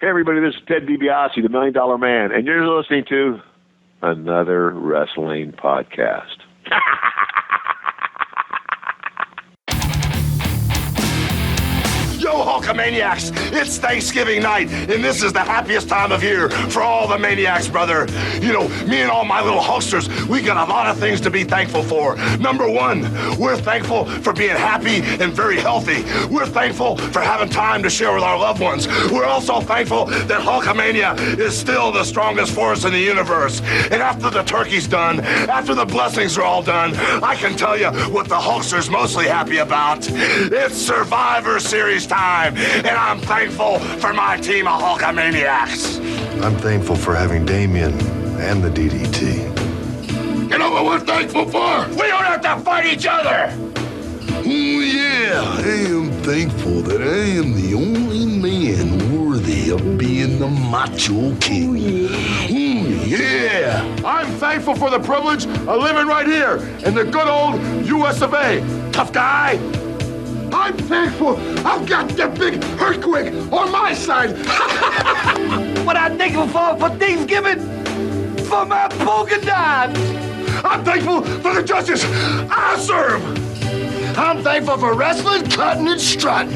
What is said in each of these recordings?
Hey, everybody, this is Ted DiBiase, the $1 Million Man, and you're listening to another wrestling podcast. Yo, Hulkamaniacs! It's Thanksgiving night, and this is the happiest time of year for all the maniacs, brother. You know, me and all my little Hulksters, we got a lot of things to be thankful for. Number one, we're thankful for being happy and very healthy. We're thankful for having time to share with our loved ones. We're also thankful that Hulkamania is still the strongest force in the universe. And after the turkey's done, after the blessings are all done, I can tell you what the Hulkster's mostly happy about. It's Survivor Series time, and I'm thankful for my team of Hulkamaniacs. I'm thankful for having Damien and the DDT. You know what we're thankful for? We don't have to fight each other. Oh, yeah, I am thankful that I am the only man worthy of being the Macho King. Oh, yeah. I'm thankful for the privilege of living right here in the good old US of A. Tough guy. I'm thankful I've got the big earthquake on my side. What I'm thankful for Thanksgiving, for my polka dots. I'm thankful for the judges I serve. I'm thankful for wrestling, cutting, and strutting.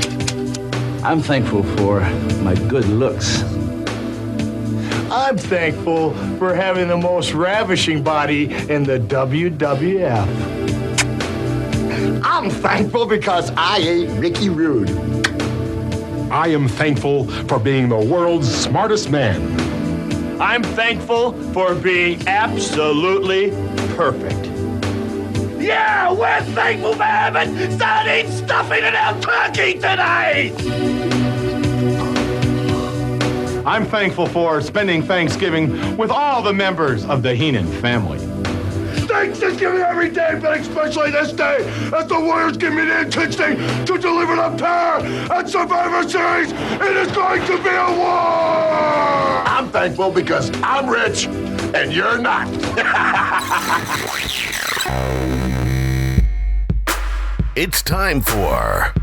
I'm thankful for my good looks. I'm thankful for having the most ravishing body in the WWF. I'm thankful because I ate Ricky Rude. I am thankful for being the world's smartest man. I'm thankful for being absolutely perfect. Yeah, we're thankful for having sardine stuffing in our turkey tonight. I'm thankful for spending Thanksgiving with all the members of the Heenan family. Thanksgiving every day, but especially this day, as the Warriors give me the intensity to deliver the power at Survivor Series. It is going to be a war! I'm thankful because I'm rich and you're not. It's time for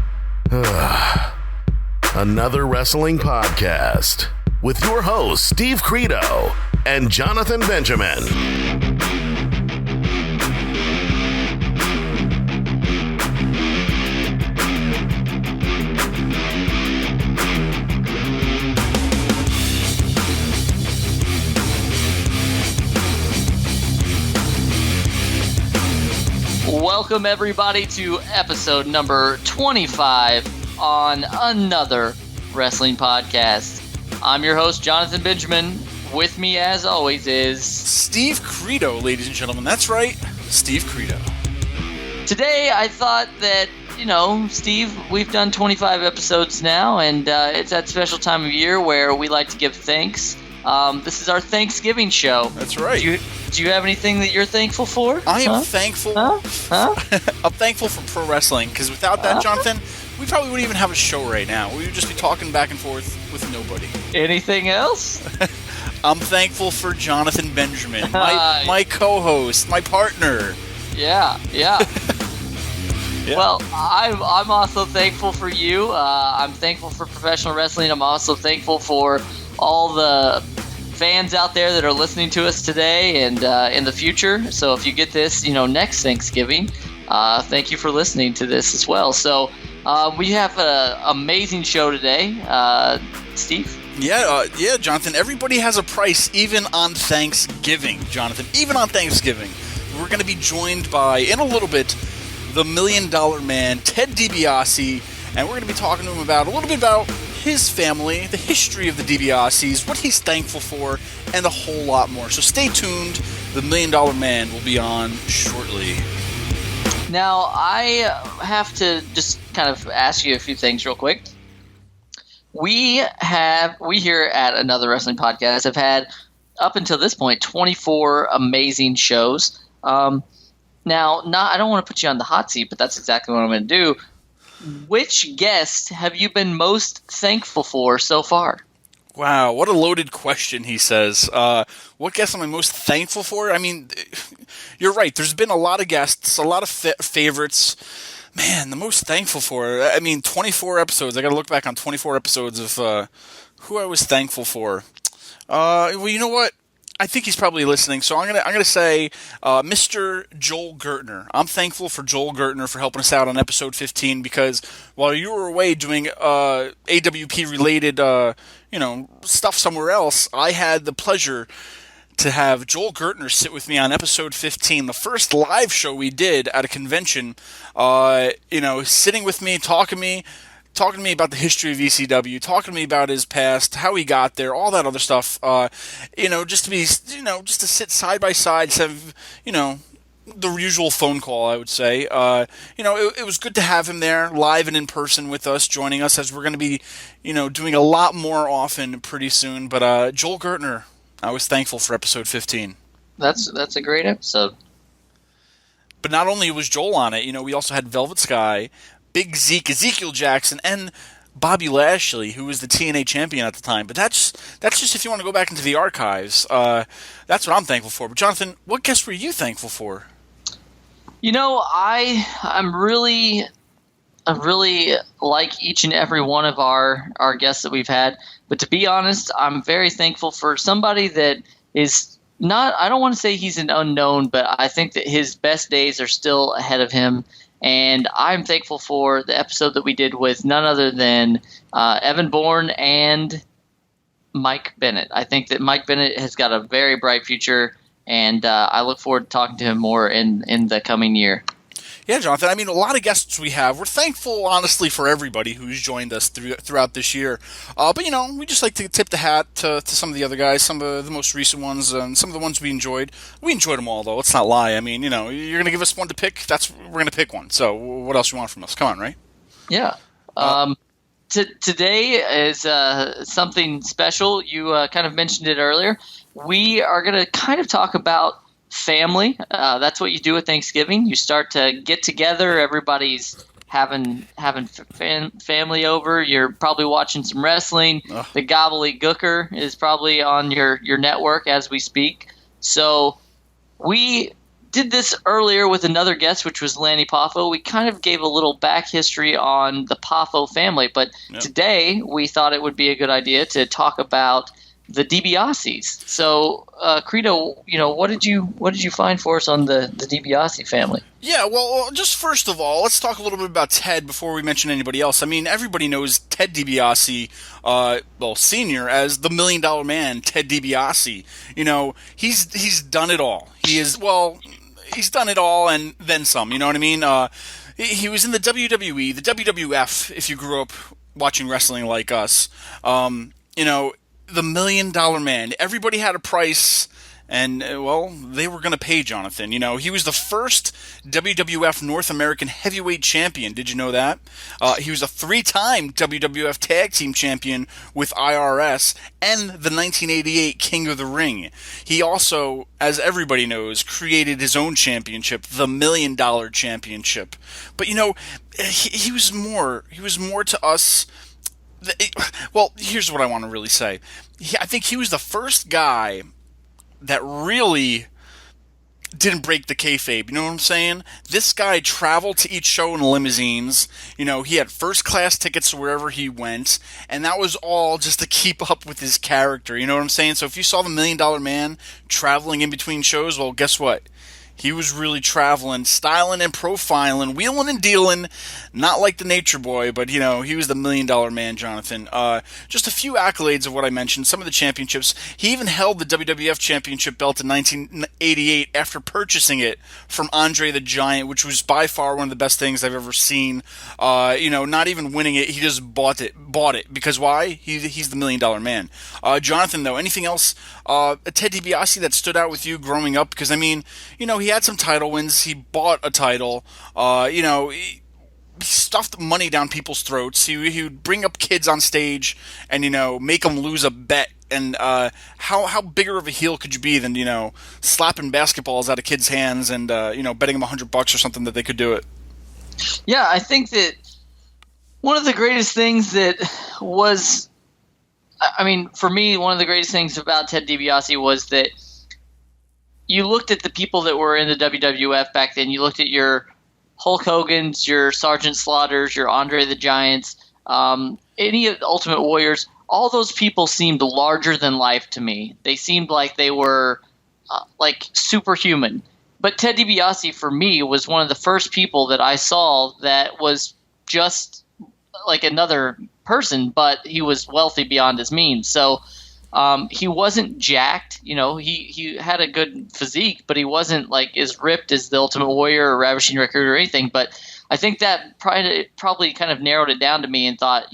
another wrestling podcast with your hosts, Steve Credo and Jonathan Benjamin. Welcome, everybody, to episode number 25 on another wrestling podcast. I'm your host, Jonathan Benjamin. With me, as always, is Steve Credo, ladies and gentlemen. That's right, Steve Credo. Today, I thought that, Steve, we've done 25 episodes now, and it's that special time of year where we like to give thanks. This is our Thanksgiving show. That's right. Do you have anything that you're thankful for? I am thankful. I'm thankful for pro wrestling, because without that, Jonathan, we probably wouldn't even have a show right now. We would just be talking back and forth with nobody. Anything else? I'm thankful for Jonathan Benjamin, my co-host, my partner. Yeah. Well, I'm also thankful for you. I'm thankful for professional wrestling. I'm also thankful for all the fans out there that are listening to us today and in the future. So if you get this, next Thanksgiving, thank you for listening to this as well. So we have an amazing show today, Steve. Yeah, Jonathan. Everybody has a price, even on Thanksgiving, Jonathan. Even on Thanksgiving. We're going to be joined by, in a little bit, the $1 Million Man, Ted DiBiase, and we're going to be talking to him about a little bit about his family, the history of the DiBiases, what he's thankful for, and a whole lot more. So stay tuned. The $1 Million Man will be on shortly. Now, I have to just kind of ask you a few things real quick. We here at Another Wrestling Podcast have had, up until this point, 24 amazing shows. Now, I don't want to put you on the hot seat, but that's exactly what I'm going to do. Which guest have you been most thankful for so far? Wow, what a loaded question, he says. What guest am I most thankful for? I mean, you're right. There's been a lot of guests, a lot of favorites. Man, the most thankful for, 24 episodes. I got to look back on 24 episodes of Who I was thankful for? Well, you know what? I think he's probably listening, so I'm gonna say Mr. Joel Gertner. I'm thankful for Joel Gertner for helping us out on episode 15 because while you were away doing AWP related stuff somewhere else, I had the pleasure to have Joel Gertner sit with me on episode 15, the first live show we did at a convention. Sitting with me, talking to me about the history of ECW, talking to me about his past, how he got there, all that other stuff. Just to sit side by side, instead of, the usual phone call, I would say. It was good to have him there, live and in person with us, joining us, as we're going to be, doing a lot more often pretty soon. But Joel Gertner, I was thankful for episode 15. That's a great episode. But not only was Joel on it, we also had Velvet Sky, Big Zeke, Ezekiel Jackson, and Bobby Lashley, who was the TNA champion at the time. But that's just if you want to go back into the archives. That's what I'm thankful for. But Jonathan, what guests were you thankful for? I really like each and every one of our guests that we've had. But to be honest, I'm very thankful for somebody that is not, I don't want to say he's an unknown, but I think that his best days are still ahead of him. And I'm thankful for the episode that we did with none other than Evan Bourne and Mike Bennett. I think that Mike Bennett has got a very bright future, and I look forward to talking to him more in the coming year. Yeah, Jonathan, I mean, a lot of guests we have. We're thankful, honestly, for everybody who's joined us throughout this year. But, we just like to tip the hat to some of the other guys, some of the most recent ones, and some of the ones we enjoyed. We enjoyed them all, though. Let's not lie. I mean, you're going to give us one to pick. We're going to pick one. So what else you want from us? Come on, right? Yeah. Today is something special. You kind of mentioned it earlier. We are going to kind of talk about family. That's what you do at Thanksgiving. You start to get together. Everybody's having family over. You're probably watching some wrestling. The gobbledygooker is probably on your network as we speak. So we did this earlier with another guest, which was Lanny Poffo. We kind of gave a little back history on the Poffo family, but today we thought it would be a good idea to talk about the DiBiases. So, Credo, what did you find for us on the DiBiase family? Yeah, well, just first of all, let's talk a little bit about Ted before we mention anybody else. I mean, everybody knows Ted DiBiase, Senior, as the $1 Million Man, Ted DiBiase. He's done it all. He's done it all and then some, you know what I mean? He was in the WWE, the WWF, if you grew up watching wrestling like us. The $1 Million Man. Everybody had a price, and, they were going to pay Jonathan. He was the first WWF North American Heavyweight Champion. Did you know that? He was a 3-time WWF Tag Team Champion with IRS and the 1988 King of the Ring. He also, as everybody knows, created his own championship, the $1 Million Championship. But, he was more. He was more to us. Here's what I want to really say. I think he was the first guy that really didn't break the kayfabe. You know what I'm saying? This guy traveled to each show in limousines. He had first-class tickets to wherever he went, and that was all just to keep up with his character. You know what I'm saying? So if you saw the $1 Million Man traveling in between shows, well, guess what? He was really traveling, styling and profiling, wheeling and dealing, not like the Nature Boy, but, he was the $1 Million Man, Jonathan. Just a few accolades of what I mentioned, some of the championships. He even held the WWF Championship belt in 1988 after purchasing it from Andre the Giant, which was by far one of the best things I've ever seen. Not even winning it, he just bought it. Because why? He's the $1 Million Man. Jonathan, though, anything else, Ted DiBiase, that stood out with you growing up? Because, he had some title wins. He bought a title. He stuffed money down people's throats. He would bring up kids on stage and, make them lose a bet. And how bigger of a heel could you be than, slapping basketballs out of kids' hands and, betting them $100 or something that they could do it? Yeah, I think that one of the greatest things that was, for me, one of the greatest things about Ted DiBiase was that you looked at the people that were in the WWF back then. You looked at your Hulk Hogan's, your Sergeant Slaughters, your Andre the Giants, any of the Ultimate Warriors. all those people seemed larger than life to me. They seemed like they were like superhuman. But Ted DiBiase, for me, was one of the first people that I saw that was just like another person, but he was wealthy beyond his means. So he wasn't jacked. He had a good physique, but he wasn't like as ripped as the Ultimate Warrior or Ravishing Record or anything. But I think that probably kind of narrowed it down to me and thought,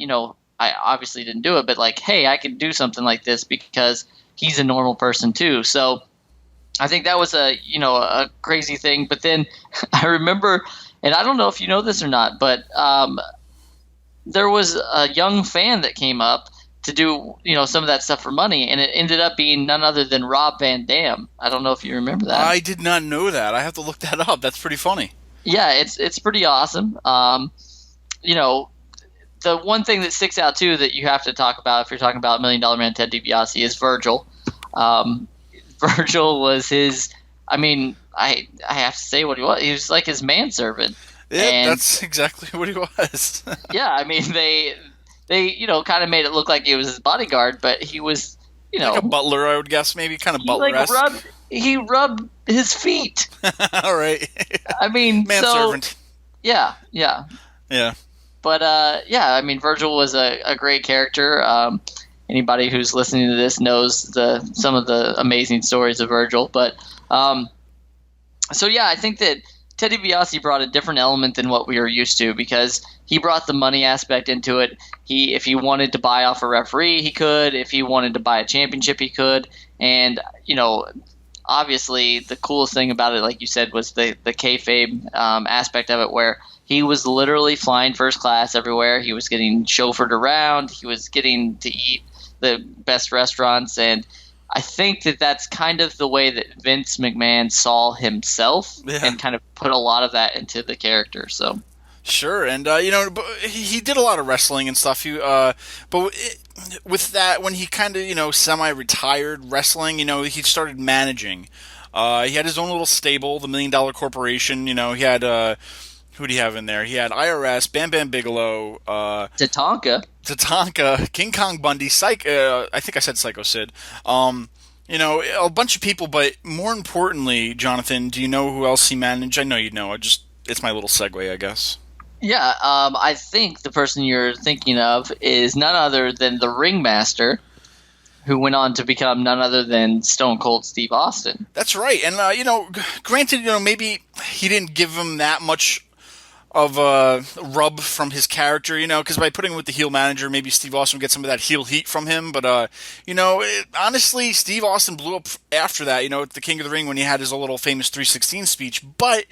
I obviously didn't do it, but like, hey, I could do something like this because he's a normal person too. So I think that was a crazy thing. But then I remember, and I don't know if you know this or not, but there was a young fan that came up to do some of that stuff for money, and it ended up being none other than Rob Van Dam. I don't know if you remember that. I did not know that. I have to look that up. That's pretty funny. Yeah, it's pretty awesome. The one thing that sticks out too that you have to talk about if you're talking about $1 Million Man Ted DiBiase is Virgil. Virgil was his. I mean, I have to say what he was. He was like his manservant. Yeah, and, that's exactly what he was. Yeah, I mean they kind of made it look like he was his bodyguard, but he was like a butler, I would guess, maybe kind of butler-esque. He rubbed his feet. All right. I mean, manservant. So, yeah. But I mean, Virgil was a great character. Anybody who's listening to this knows some of the amazing stories of Virgil. But I think that Ted DiBiase brought a different element than what we were used to because he brought the money aspect into it. If he wanted to buy off a referee, he could. If he wanted to buy a championship, he could. And obviously, the coolest thing about it, like you said, was the kayfabe aspect of it, where he was literally flying first class everywhere. He was getting chauffeured around. He was getting to eat the best restaurants. And I think that that's kind of the way that Vince McMahon saw himself and kind of put a lot of that into the character. So sure. And, he did a lot of wrestling and stuff. With that, when he kind of, semi-retired wrestling, he started managing. He had his own little stable, the $1 Million Corporation. He had... who do you have in there? He had IRS, Bam Bam Bigelow, Tatanka, King Kong Bundy, I think I said Psycho Sid. A bunch of people, but more importantly, Jonathan, do you know who else he managed? I know you know. It's my little segue, I guess. Yeah, I think the person you're thinking of is none other than the Ringmaster, who went on to become none other than Stone Cold Steve Austin. That's right. And, granted, maybe he didn't give him that much of a rub from his character, because by putting him with the heel manager, maybe Steve Austin would get some of that heel heat from him. But, honestly, Steve Austin blew up after that, at the King of the Ring when he had his little famous 316 speech. But,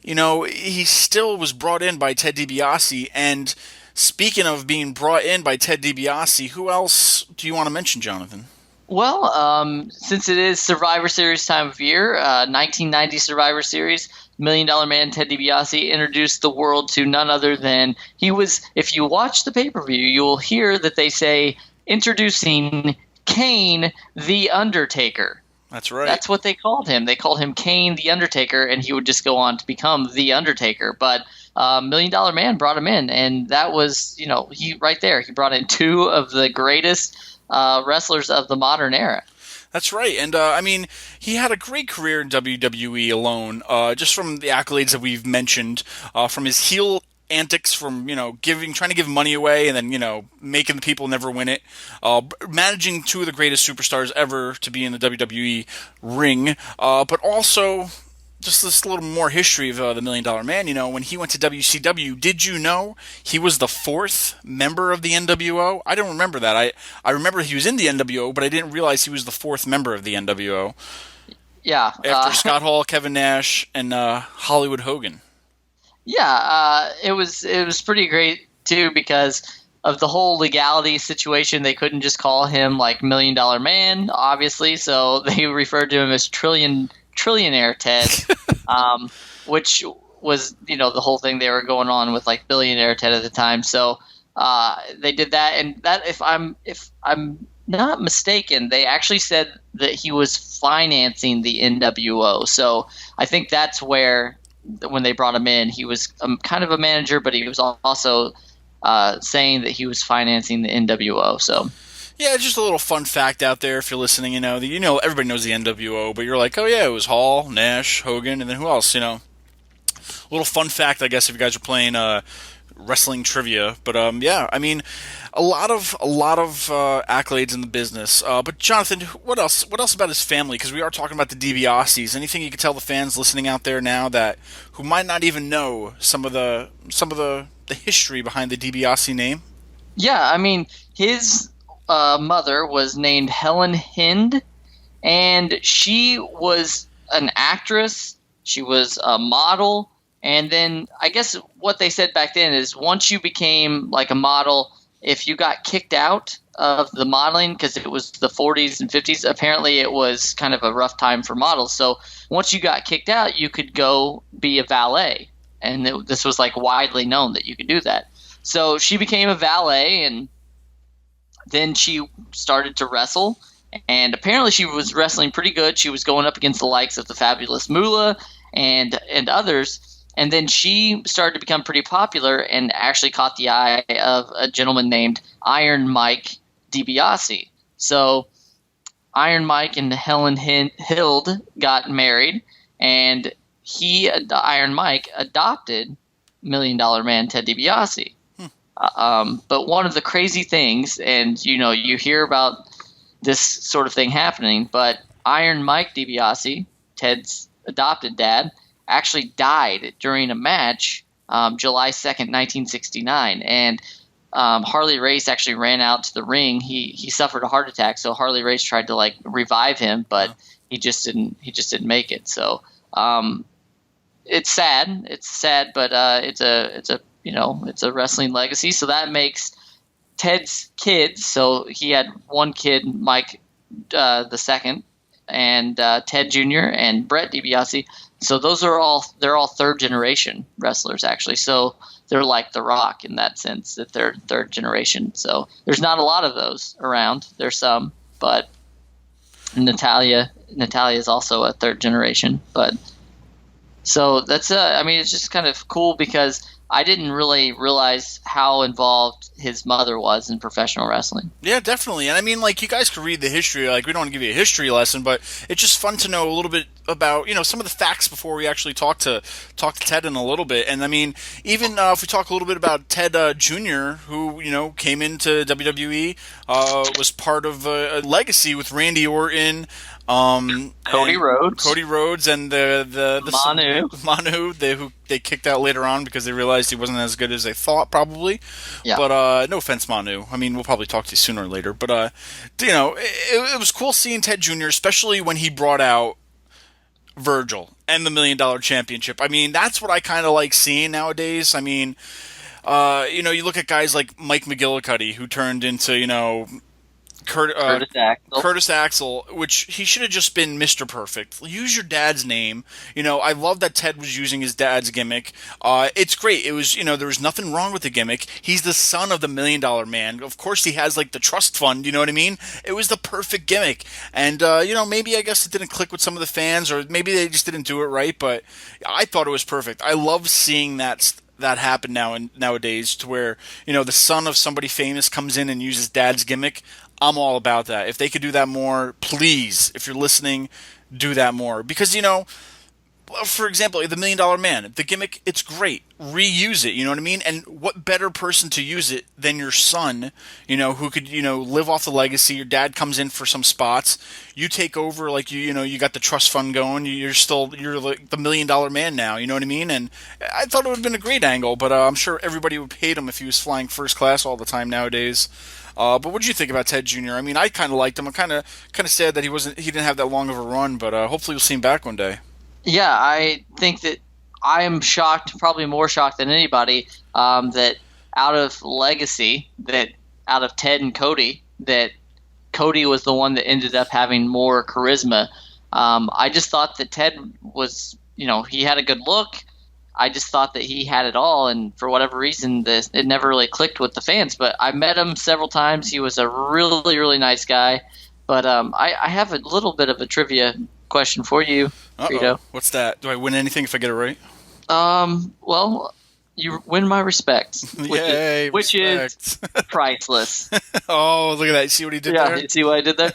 he still was brought in by Ted DiBiase. And speaking of being brought in by Ted DiBiase, who else do you want to mention, Jonathan? Well, since it is Survivor Series time of year, 1990 Survivor Series, $1 Million Man Ted DiBiase introduced the world to none other than if you watch the pay-per-view, you will hear that they say, introducing Kane the Undertaker. That's right. That's what they called him. They called him Kane the Undertaker, and he would just go on to become the Undertaker. But $1 Million Man brought him in, and that was, he right there. He brought in two of the greatest wrestlers of the modern era. That's right. And, he had a great career in WWE alone, just from the accolades that we've mentioned, from his heel antics, from, trying to give money away and then, making the people never win it, managing two of the greatest superstars ever to be in the WWE ring, but also just this little more history of the $1 Million Man. When he went to WCW, did you know he was the fourth member of the NWO? I don't remember that. I remember he was in the NWO, but I didn't realize he was the fourth member of the NWO. Yeah. After Scott Hall, Kevin Nash, and Hollywood Hogan. Yeah, it was pretty great too because of the whole legality situation. They couldn't just call him like $1 Million Man, obviously, so they referred to him as Trillionaire Ted, which was the whole thing they were going on with like Billionaire Ted at the time. So they did that, and that if I'm not mistaken, they actually said that he was financing the NWO. So I think that's where when they brought him in, he was kind of a manager, but he was also saying that he was financing the NWO. So Yeah, just a little fun fact out there if you're listening. Everybody knows the NWO, but you're like, oh yeah, it was Hall, Nash, Hogan, and then who else? A little fun fact, I guess, if you guys are playing wrestling trivia. But yeah, I mean, a lot of accolades in the business. But Jonathan, what else? What else about his family? Because we are talking about the DiBiases. Anything you could tell the fans listening out there now who might not even know some of the history behind the DiBiase name? Yeah, I mean, his mother was named Helen Hind, and she was an actress. She was a model. And then I guess what they said back then is once you became like a model, if you got kicked out of the modeling, because it was the 40s and 50s, apparently it was kind of a rough time for models. So once you got kicked out, you could go be a valet. And this was like widely known that you could do that. So she became a valet, and then she started to wrestle. And apparently she was wrestling pretty good. She was going up against the likes of the Fabulous Moolah and others. And then she started to become pretty popular and actually caught the eye of a gentleman named Iron Mike DiBiase. So Iron Mike and Helen Hild got married, and Iron Mike, adopted $1 Million Man Ted DiBiase. But one of the crazy things, and you hear about this sort of thing happening, but Iron Mike DiBiase, Ted's adopted dad, actually died during a match July 2nd, 1969. And Harley Race actually ran out to the ring. He suffered a heart attack, so Harley Race tried to revive him, but he just didn't make it. So it's sad. It's sad, but it's a wrestling legacy. So that makes Ted's kids. So he had one kid, Mike the second, and Ted Jr. and Brett DiBiase. So they're all third generation wrestlers, actually. So they're like The Rock in that sense, that they're third generation. So there's not a lot of those around. There's some, but Natalia is also a third generation. But so that's it's just kind of cool because I didn't really realize how involved his mother was in professional wrestling. Yeah, definitely. And you guys could read the history. We don't want to give you a history lesson, but it's just fun to know a little bit about, some of the facts before we actually talk to Ted in a little bit. And even if we talk a little bit about Ted Jr., who, came into WWE, was part of a legacy with Randy Orton, Cody Rhodes, and the Manu, who they kicked out later on because they realized he wasn't as good as they thought, probably. Yeah. But no offense, Manu. We'll probably talk to you sooner or later. But it was cool seeing Ted Jr., especially when he brought out Virgil and the $1 Million Championship. That's what I kind of like seeing nowadays. You look at guys like Mike McGillicuddy, who turned into Curtis Axel, which he should have just been Mr. Perfect. Use your dad's name. I love that Ted was using his dad's gimmick. It's great. It was, there was nothing wrong with the gimmick. He's the son of the $1 Million Man. Of course, he has the trust fund. You know what I mean? It was the perfect gimmick. And, maybe I guess it didn't click with some of the fans, or maybe they just didn't do it right. But I thought it was perfect. I love seeing that happen nowadays, to where, the son of somebody famous comes in and uses dad's gimmick. I'm all about that. If they could do that more, please, if you're listening, do that more. Because, for example, the $1 Million Man, the gimmick, it's great. Reuse it, you know what I mean? And what better person to use it than your son, who could, live off the legacy. Your dad comes in for some spots. You take over, you got the trust fund going. You're like the $1 Million Man now, you know what I mean? And I thought it would have been a great angle, but I'm sure everybody would hate him if he was flying first class all the time nowadays. But what did you think about Ted Jr.? I kind of liked him. I'm kind of sad that he didn't have that long of a run, but hopefully we'll see him back one day. Yeah, I think that I am shocked, probably more shocked than anybody, that out of legacy, that out of Ted and Cody, that Cody was the one that ended up having more charisma. I just thought that Ted was, he had a good look. I just thought that he had it all, and for whatever reason, it never really clicked with the fans. But I met him several times. He was a really, really nice guy. But I have a little bit of a trivia question for you, Frito. What's that? Do I win anything if I get it right? Well, You win my respect. Yay, which is priceless. Oh, look at that. See what he did there? Yeah, see what I did there?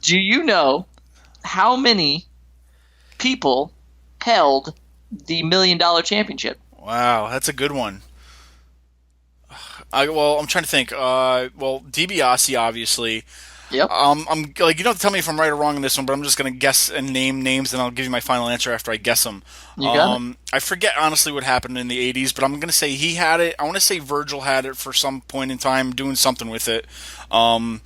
Do you know how many people held the $1 million championship? Wow, that's a good one. I'm trying to think. DiBiase, obviously. Yep. I'm like, you don't have to tell me if I'm right or wrong on this one, but I'm just going to guess and name names, and I'll give you my final answer after I guess them. You got it. I forget honestly what happened in the 80s, but I'm going to say he had it. I want to say Virgil had it for some point in time, doing something with it. So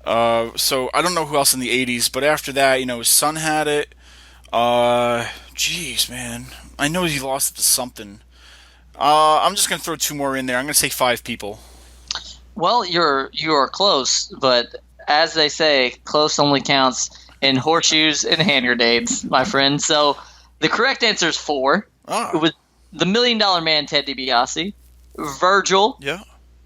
I don't know who else in the 80s, but after that, his son had it. Jeez, man. I know he lost it to something. I'm just going to throw 2 more in there. I'm going to say 5 people. Well, you are close, but as they say, close only counts in horseshoes and hand grenades, my friend. So the correct answer is 4. Oh. It was the $1 Million Man, Ted DiBiase, Virgil,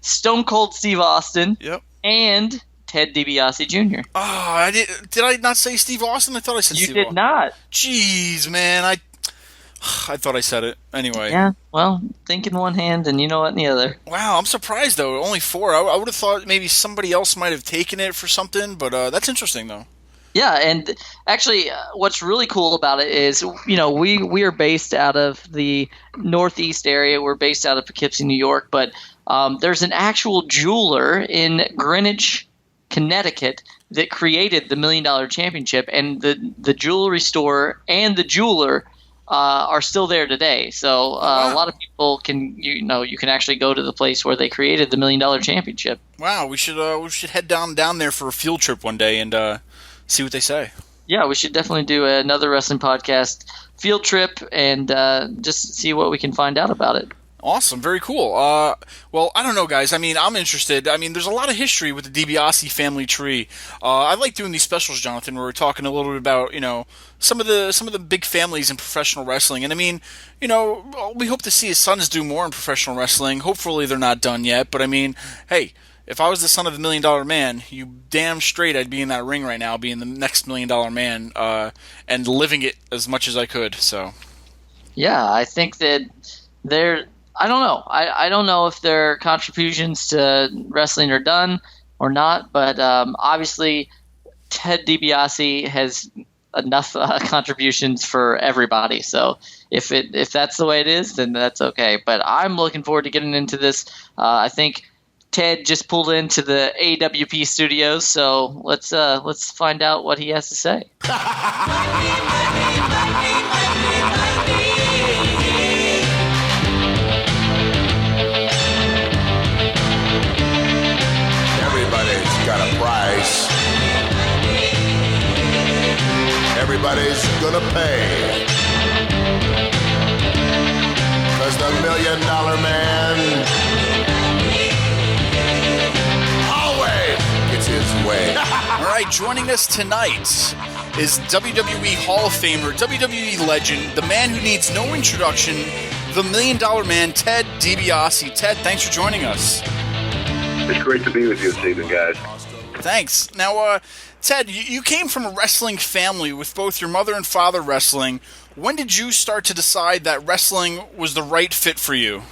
Stone Cold Steve Austin, and Ted DiBiase Jr. Oh, did I not say Steve Austin? I thought I said Steve Austin. You did not. Jeez, man. I thought I said it. Anyway. Yeah, well, think in one hand and you know what in the other. Wow, I'm surprised, though. Only 4. I would have thought maybe somebody else might have taken it for something, but that's interesting, though. Yeah, and actually what's really cool about it is, we are based out of the Northeast area. We're based out of Poughkeepsie, New York, but there's an actual jeweler in Greenwich, Connecticut that created the $1 Million Championship, and the jewelry store and the jeweler are still there today. So a lot of people can, you can actually go to the place where they created the $1 Million Championship. Wow, we should head down there for a field trip one day and see what they say. Yeah, we should definitely do another wrestling podcast field trip and just see what we can find out about it. Awesome, very cool. Well, I don't know, guys. I mean, I'm interested. I mean, there's a lot of history with the DiBiase family tree. I like doing these specials, Jonathan, where we're talking a little bit about, some of the big families in professional wrestling. And I mean, we hope to see his sons do more in professional wrestling. Hopefully, they're not done yet. But I mean, hey, if I was the son of the $1 Million Man, you damn straight I'd be in that ring right now, being the next $1 Million Man, and living it as much as I could. So, yeah, I think that I don't know. I don't know if their contributions to wrestling are done or not, but obviously Ted DiBiase has enough contributions for everybody. So if that's the way it is, then that's okay. But I'm looking forward to getting into this. I think Ted just pulled into the AWP studios, so let's find out what he has to say. Got a price. Everybody's gonna pay. 'Cause the $1 Million Man always gets his way. All right, joining us tonight is WWE Hall of Famer, WWE legend, the man who needs no introduction, the $1 Million Man, Ted DiBiase. Ted, thanks for joining us. It's great to be with you this evening, guys. Thanks. Now, Ted, you came from a wrestling family with both your mother and father wrestling. When did you start to decide that wrestling was the right fit for you?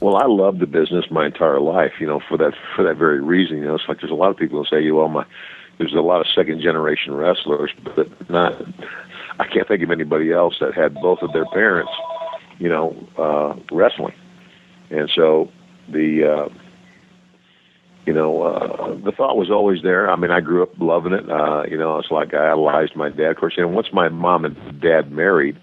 Well, I loved the business my entire life, for that very reason. It's like there's a lot of people who say, there's a lot of second-generation wrestlers, but I can't think of anybody else that had both of their parents, wrestling. And so the thought was always there. I mean, I grew up loving it. It's like I idolized my dad. Of course, once my mom and dad married,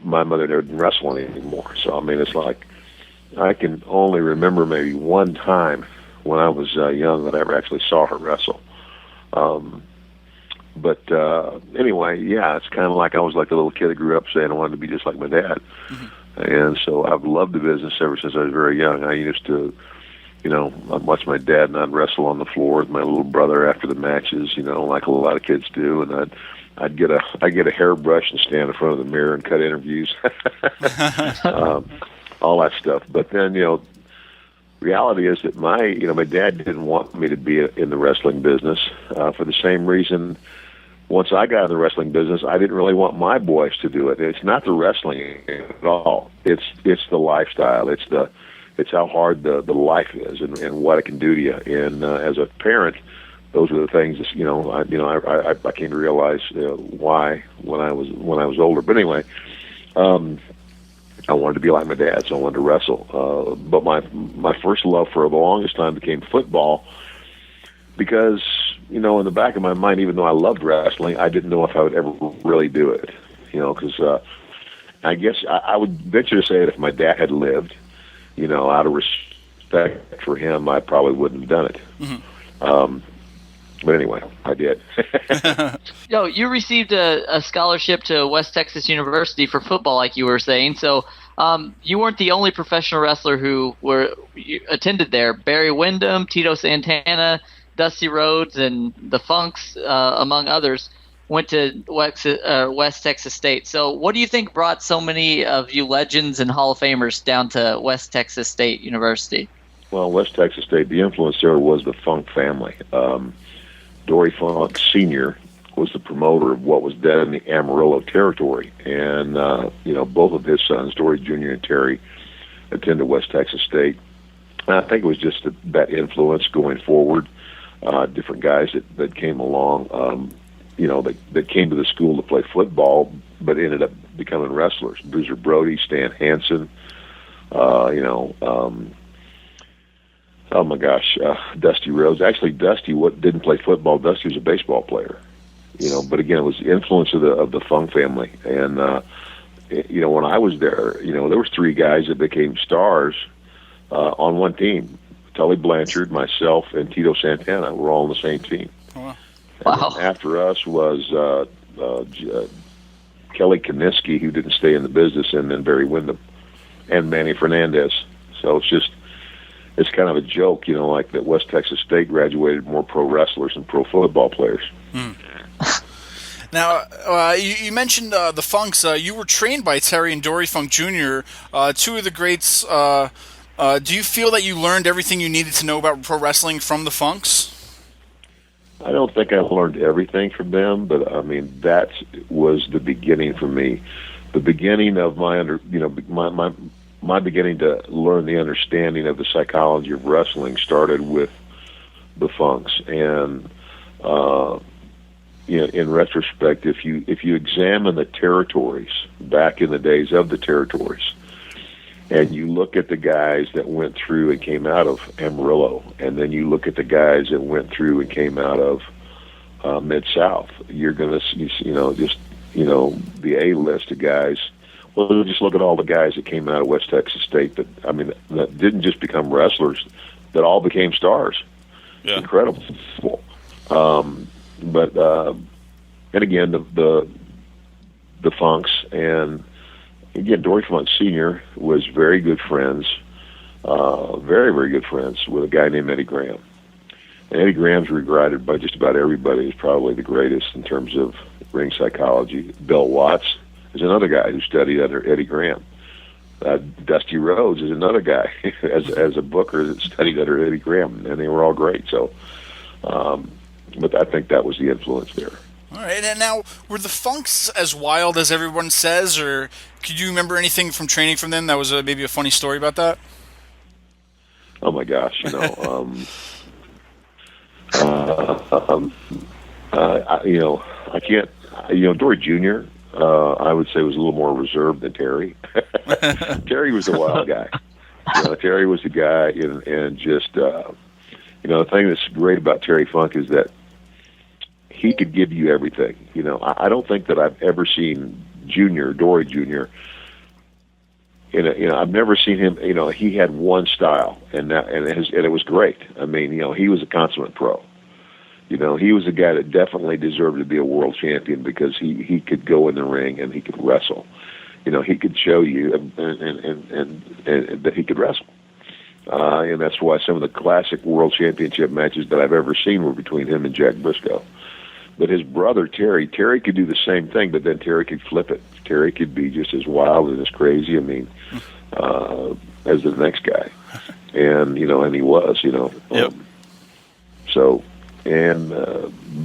my mother didn't wrestle anymore. So, I mean, it's like I can only remember maybe one time when I was young that I ever actually saw her wrestle. But anyway, yeah, it's kind of like I was like a little kid that grew up saying I wanted to be just like my dad. Mm-hmm. And so I've loved the business ever since I was very young. I used to, I'd watch my dad and I'd wrestle on the floor with my little brother after the matches, like a lot of kids do. And I'd get a hairbrush and stand in front of the mirror and cut interviews, all that stuff. But then, reality is that my dad didn't want me to be in the wrestling business for the same reason once I got in the wrestling business, I didn't really want my boys to do it. It's not the wrestling at all. It's the lifestyle. It's how hard the life is and what it can do to you. And as a parent, those are the things that, I came to realize why when I was older. But anyway, I wanted to be like my dad, so I wanted to wrestle. But my first love for the longest time became football, because in the back of my mind, even though I loved wrestling, I didn't know if I would ever really do it. Because I guess I would venture to say that if my dad had lived, out of respect for him, I probably wouldn't have done it. Mm-hmm. But anyway, I did. You received a scholarship to West Texas University for football, like you were saying. So you weren't the only professional wrestler who attended there. Barry Windham, Tito Santana, Dusty Rhodes, and the Funks, among others, went to West Texas State. So what do you think brought so many of you legends and Hall of Famers down to West Texas State University? Well, West Texas State, the influence there was the Funk family. Dory Funk Sr. was the promoter of what was then in the Amarillo territory. And, both of his sons, Dory Jr. and Terry, attended West Texas State. And I think it was just that influence going forward. Different guys that came along, that came to the school to play football, but ended up becoming wrestlers. Bruiser Brody, Stan Hansen, oh my gosh, Dusty Rhodes. Actually, Dusty didn't play football. Dusty was a baseball player. But again, it was the influence of the Funk family. And when I was there, there was 3 guys that became stars on one team. Tully Blanchard, myself, and Tito Santana were all on the same team. Wow. And then after us was Kelly Kaniski, who didn't stay in the business, and then Barry Windham and Manny Fernandez. So it's kind of a joke, like that West Texas State graduated more pro wrestlers than pro football players. Mm. Now, you mentioned the Funks. You were trained by Terry and Dory Funk Jr., 2 of the greats. Do you feel that you learned everything you needed to know about pro wrestling from the Funks? I don't think I learned everything from them, but I mean that was the beginning for me. The beginning of my beginning to learn the understanding of the psychology of wrestling started with the Funks. And in retrospect, if you examine the territories back in the days of the territories, and you look at the guys that went through and came out of Amarillo, and then you look at the guys that went through and came out of Mid-South, you're going to see, the A-list of guys. Well, just look at all the guys that came out of West Texas State that didn't just become wrestlers, that all became stars. Yeah. Incredible. And again, the Funks, and again, Dory Funk Sr. was very good friends, very, very good friends with a guy named Eddie Graham. And Eddie Graham's regarded by just about everybody as probably the greatest in terms of ring psychology. Bill Watts is another guy who studied under Eddie Graham. Dusty Rhodes is another guy as a booker that studied under Eddie Graham, and they were all great. So, but I think that was the influence there. All right, and now, were the Funks as wild as everyone says, or could you remember anything from training from them that was maybe a funny story about that? Oh my gosh, I can't. Dory Jr. I would say was a little more reserved than Terry. Terry was a wild guy. Terry was the guy, and just the thing that's great about Terry Funk is that he could give you everything. I don't think that I've ever seen Dory Jr. I've never seen him. He had one style, and it was great. I mean, he was a consummate pro. He was a guy that definitely deserved to be a world champion because he could go in the ring and he could wrestle. He could show you and that he could wrestle. And that's why some of the classic world championship matches that I've ever seen were between him and Jack Briscoe. But his brother, Terry could do the same thing, but then Terry could flip it. Terry could be just as wild and as crazy, as the next guy. And, and he was, Yep.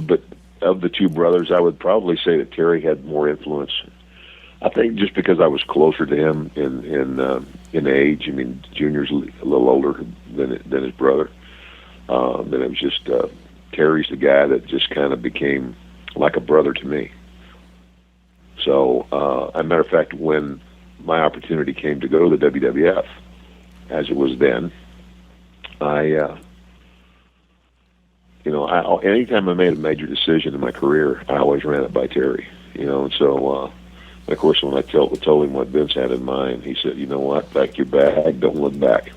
but of the two brothers, I would probably say that Terry had more influence. I think just because I was closer to him in age. I mean, Junior's a little older than his brother. Then it was just Terry's the guy that just kind of became like a brother to me. So, as a matter of fact, when my opportunity came to go to the WWF, as it was then, anytime I made a major decision in my career, I always ran it by Terry. And so, of course, when I told him what Vince had in mind, he said, "You know what? Pack your bag. Don't look back."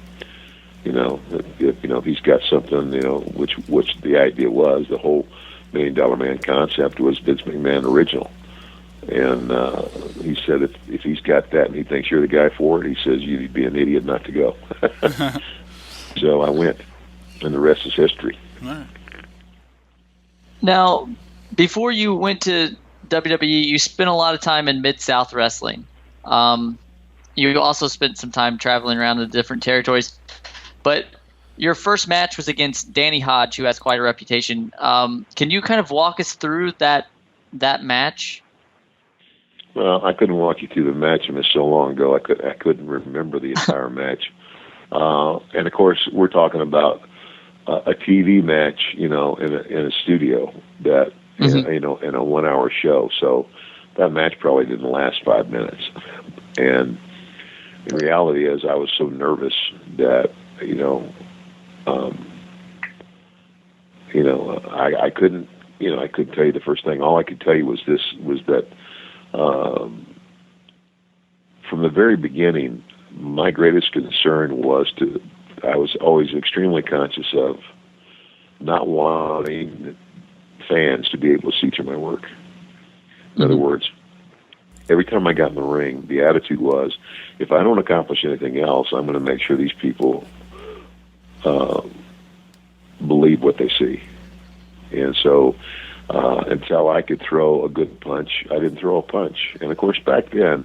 If he's got something, which the idea was, the whole $1 Million Man concept was Vince McMahon original. And he said, if he's got that and he thinks you're the guy for it, he says, you'd be an idiot not to go. So I went, and the rest is history. Right. Now, before you went to WWE, you spent a lot of time in Mid-South Wrestling. You also spent some time traveling around the different territories. But your first match was against Danny Hodge, who has quite a reputation. Can you kind of walk us through that match? Well, I couldn't walk you through the match. I mean, so long ago, I couldn't remember the entire match. And of course, we're talking about a TV match, in a studio that, in a 1 hour show. So that match probably didn't last 5 minutes. And the reality is, I was so nervous that, I couldn't, I couldn't tell you the first thing. All I could tell you was that from the very beginning, my greatest concern was I was always extremely conscious of not wanting fans to be able to see through my work. In other words, every time I got in the ring, the attitude was, if I don't accomplish anything else, I'm going to make sure these people believe what they see. And so until I could throw a good punch, I didn't throw a punch. And, of course, back then,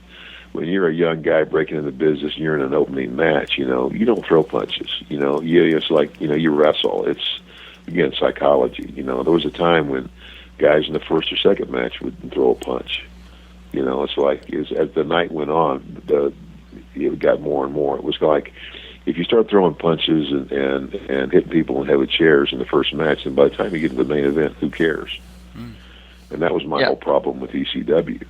when you're a young guy breaking into business and you're in an opening match, you don't throw punches. It's like, you wrestle. It's, again, psychology. There was a time when guys in the first or second match would throw a punch. It's like as the night went on, it got more and more. It was like if you start throwing punches and hitting people in heavy chairs in the first match, and by the time you get to the main event, who cares? And that was my whole problem with ECW.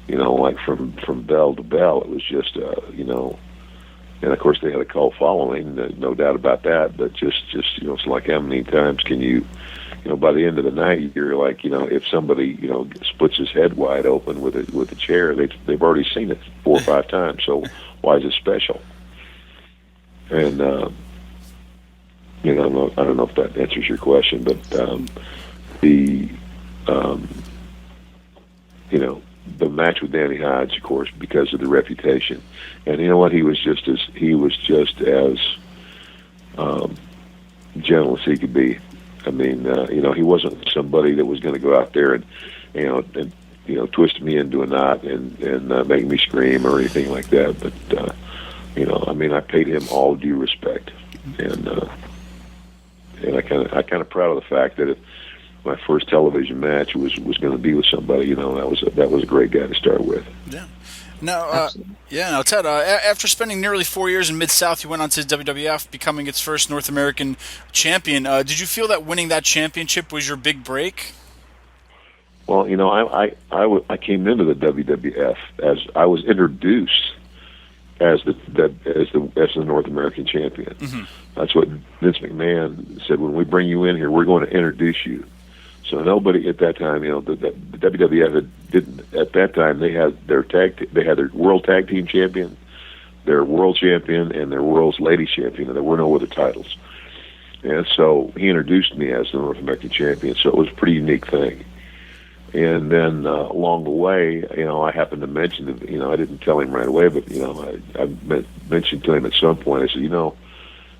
Like from bell to bell, it was just, and of course they had a cult following, no doubt about that, but just it's like how many times can you, by the end of the night, you're like, if somebody, splits his head wide open with a chair, they've already seen it 4 or 5 times, so why is it special? And, I don't know if that answers your question, but the match with Danny Hodge, of course, because of the reputation, and you know what, he was just as gentle as he could be. I mean, he wasn't somebody that was going to go out there and twist me into a knot and make me scream or anything like that. But I paid him all due respect, and I kind of proud of the fact that my first television match was going to be with somebody. That was a great guy to start with. Yeah. Now, Ted, after spending nearly 4 years in Mid-South, you went on to WWF, becoming its first North American champion. Did you feel that winning that championship was your big break? Well, I came into the WWF as I was introduced as the North American champion. Mm-hmm. That's what Vince McMahon said. When we bring you in here, we're going to introduce you. So nobody at that time, the WWF didn't. At that time, they had their world tag team champion, their world champion, and their world's ladies champion, and there were no other titles. And so he introduced me as the North American champion. So it was a pretty unique thing. And then along the way, I happened to mention that, I didn't tell him right away, but I mentioned to him at some point. I said,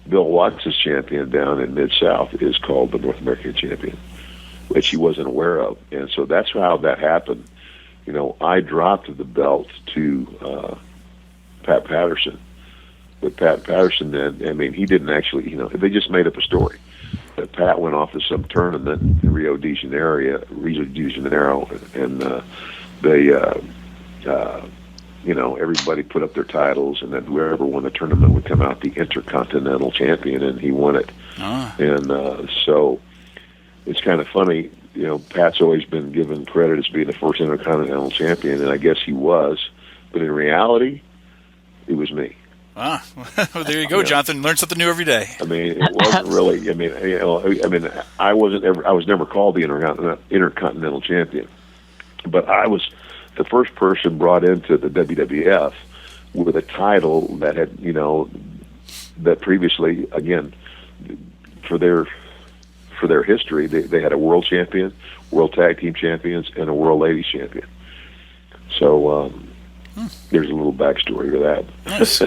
Bill Watts' champion down in Mid-South is called the North American champion, which he wasn't aware of. And so that's how that happened. I dropped the belt to Pat Patterson. But Pat Patterson then, he didn't actually, they just made up a story. Pat went off to some tournament in Rio de Janeiro, and they, everybody put up their titles, and then whoever won the tournament would come out the Intercontinental Champion, and he won it. And so it's kind of funny. Pat's always been given credit as being the first Intercontinental Champion, and I guess he was. But in reality, it was me. Well, there you go, Jonathan. Learn something new every day. I mean, it wasn't really. I was never called the Intercontinental Champion, but I was the first person brought into the WWF with a title that had, that previously, again, for their history, they had a world champion, world tag team champions, and a world ladies champion. So there's a little backstory to that. Nice.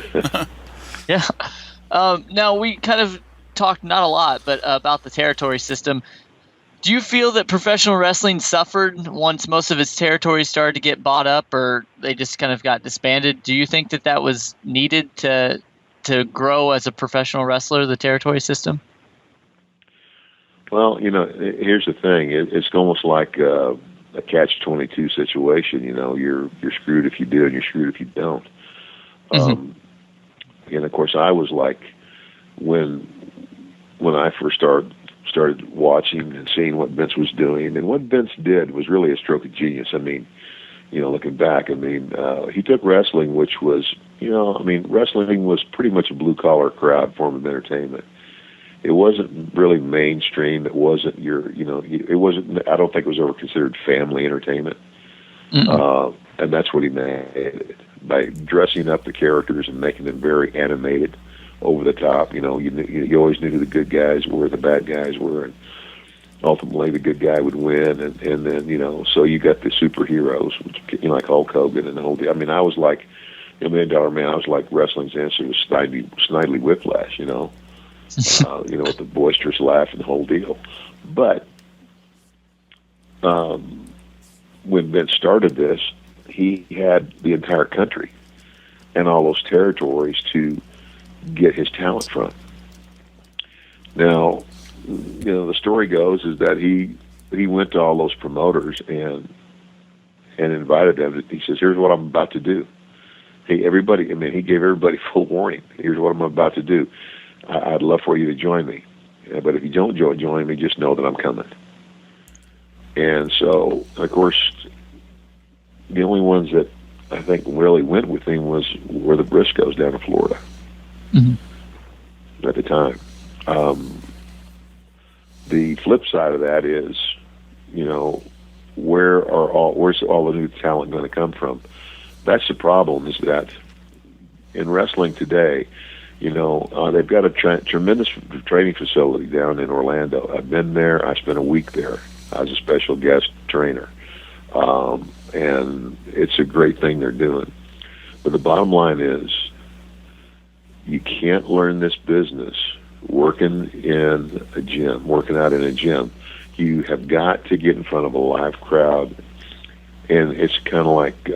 Yeah. Now, we kind of talked, not a lot, but about the territory system. Do you feel that professional wrestling suffered once most of its territories started to get bought up, or they just kind of got disbanded? Do you think that was needed to grow as a professional wrestler, the territory system? Well, here's the thing. It's almost like a catch-22 situation. You're screwed if you do, and you're screwed if you don't. And of course, I was like, when I first started watching and seeing what Vince was doing, and what Vince did was really a stroke of genius. I mean, looking back, he took wrestling, which was, wrestling was pretty much a blue-collar crowd form of entertainment. It wasn't really mainstream. It wasn't it wasn't, I don't think it was ever considered family entertainment. And that's what he made by dressing up the characters and making them very animated, over the top. You always knew who the good guys were, the bad guys were, and ultimately the good guy would win. And then, so you got the superheroes, like Hulk Hogan and the whole deal. I was like, $1 Million Man, I was like wrestling's answer to Snidely Whiplash, with the boisterous laugh and the whole deal. But when Vince started this, he had the entire country and all those territories to get his talent from. Now, the story goes is that he went to all those promoters and invited them. He says, "Here's what I'm about to do." He gave everybody full warning. "Here's what I'm about to do. I'd love for you to join me, but if you don't join me, just know that I'm coming." And so, of course, the only ones that I think really went with him were the Briscoes down in Florida at the time. The flip side of that is, where's all the new talent going to come from? That's the problem. Is that in wrestling today, they've got a tremendous training facility down in Orlando. I've been there. I spent a week there. I was a special guest trainer. And it's a great thing they're doing. But the bottom line is, you can't learn this business working out in a gym. You have got to get in front of a live crowd. And it's kind of like,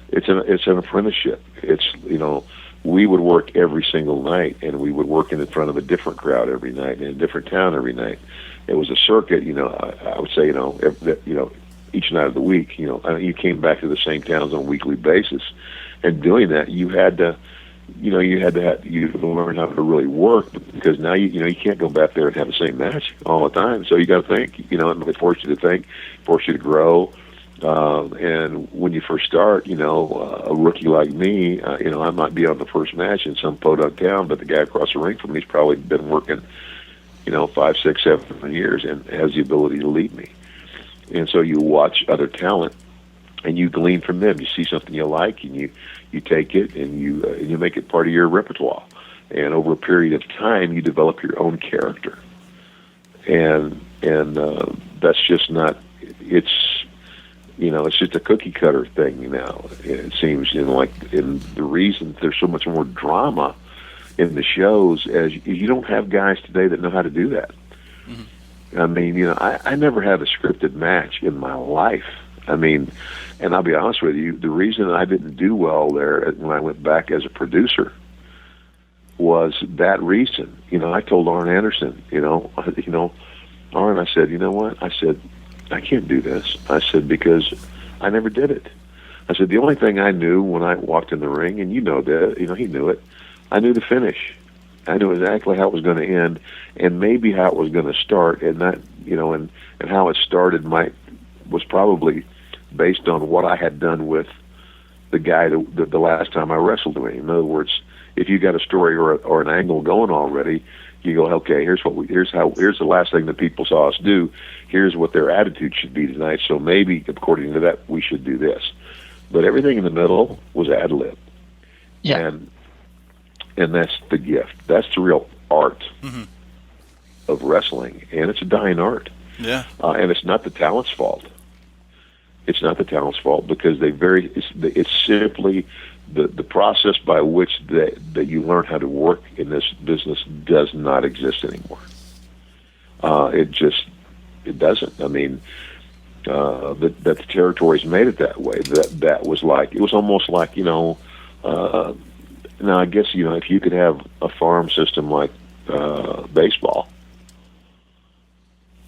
it's an apprenticeship. It's, we would work every single night, and we would work in front of a different crowd every night, in a different town every night. It was a circuit, I would say, each night of the week, you came back to the same towns on a weekly basis. And doing that, you had to learn how to really work, because now you can't go back there and have the same match all the time. So you got to think, it forced you to think, forced you to grow. And when you first start, a rookie like me, I might be on the first match in some podunk town, but the guy across the ring from me's probably been working, 5, 6, 7 years and has the ability to lead me. And so you watch other talent and you glean from them. You see something you like, and you take it and you make it part of your repertoire. And over a period of time, you develop your own character. And that's just not. It's just a cookie cutter thing now. It seems, and the reason there's so much more drama in the shows as you don't have guys today that know how to do that. I never had a scripted match in my life. And I'll be honest with you, the reason I didn't do well there when I went back as a producer was that reason. I told Arn Anderson, Arn, I said, you know what? I said, I can't do this. I said, because I never did it. I said, the only thing I knew when I walked in the ring, and he knew it, I knew the finish. I knew exactly how it was going to end, and maybe how it was going to start, and that, and how it started was probably based on what I had done with the guy the last time I wrestled him. In other words, if you got a story or an angle going already, you go, okay, here's the last thing that people saw us do. Here's what their attitude should be tonight. So maybe according to that, we should do this. But everything in the middle was ad lib. Yeah. And that's the gift. That's the real art of wrestling, and it's a dying art. Yeah. And it's not the talent's fault. It's not the talent's fault because it's simply the process by which that you learn how to work in this business does not exist anymore. It doesn't. I mean, that the territories made it that way. That was like, it was almost like, now I guess, if you could have a farm system like baseball,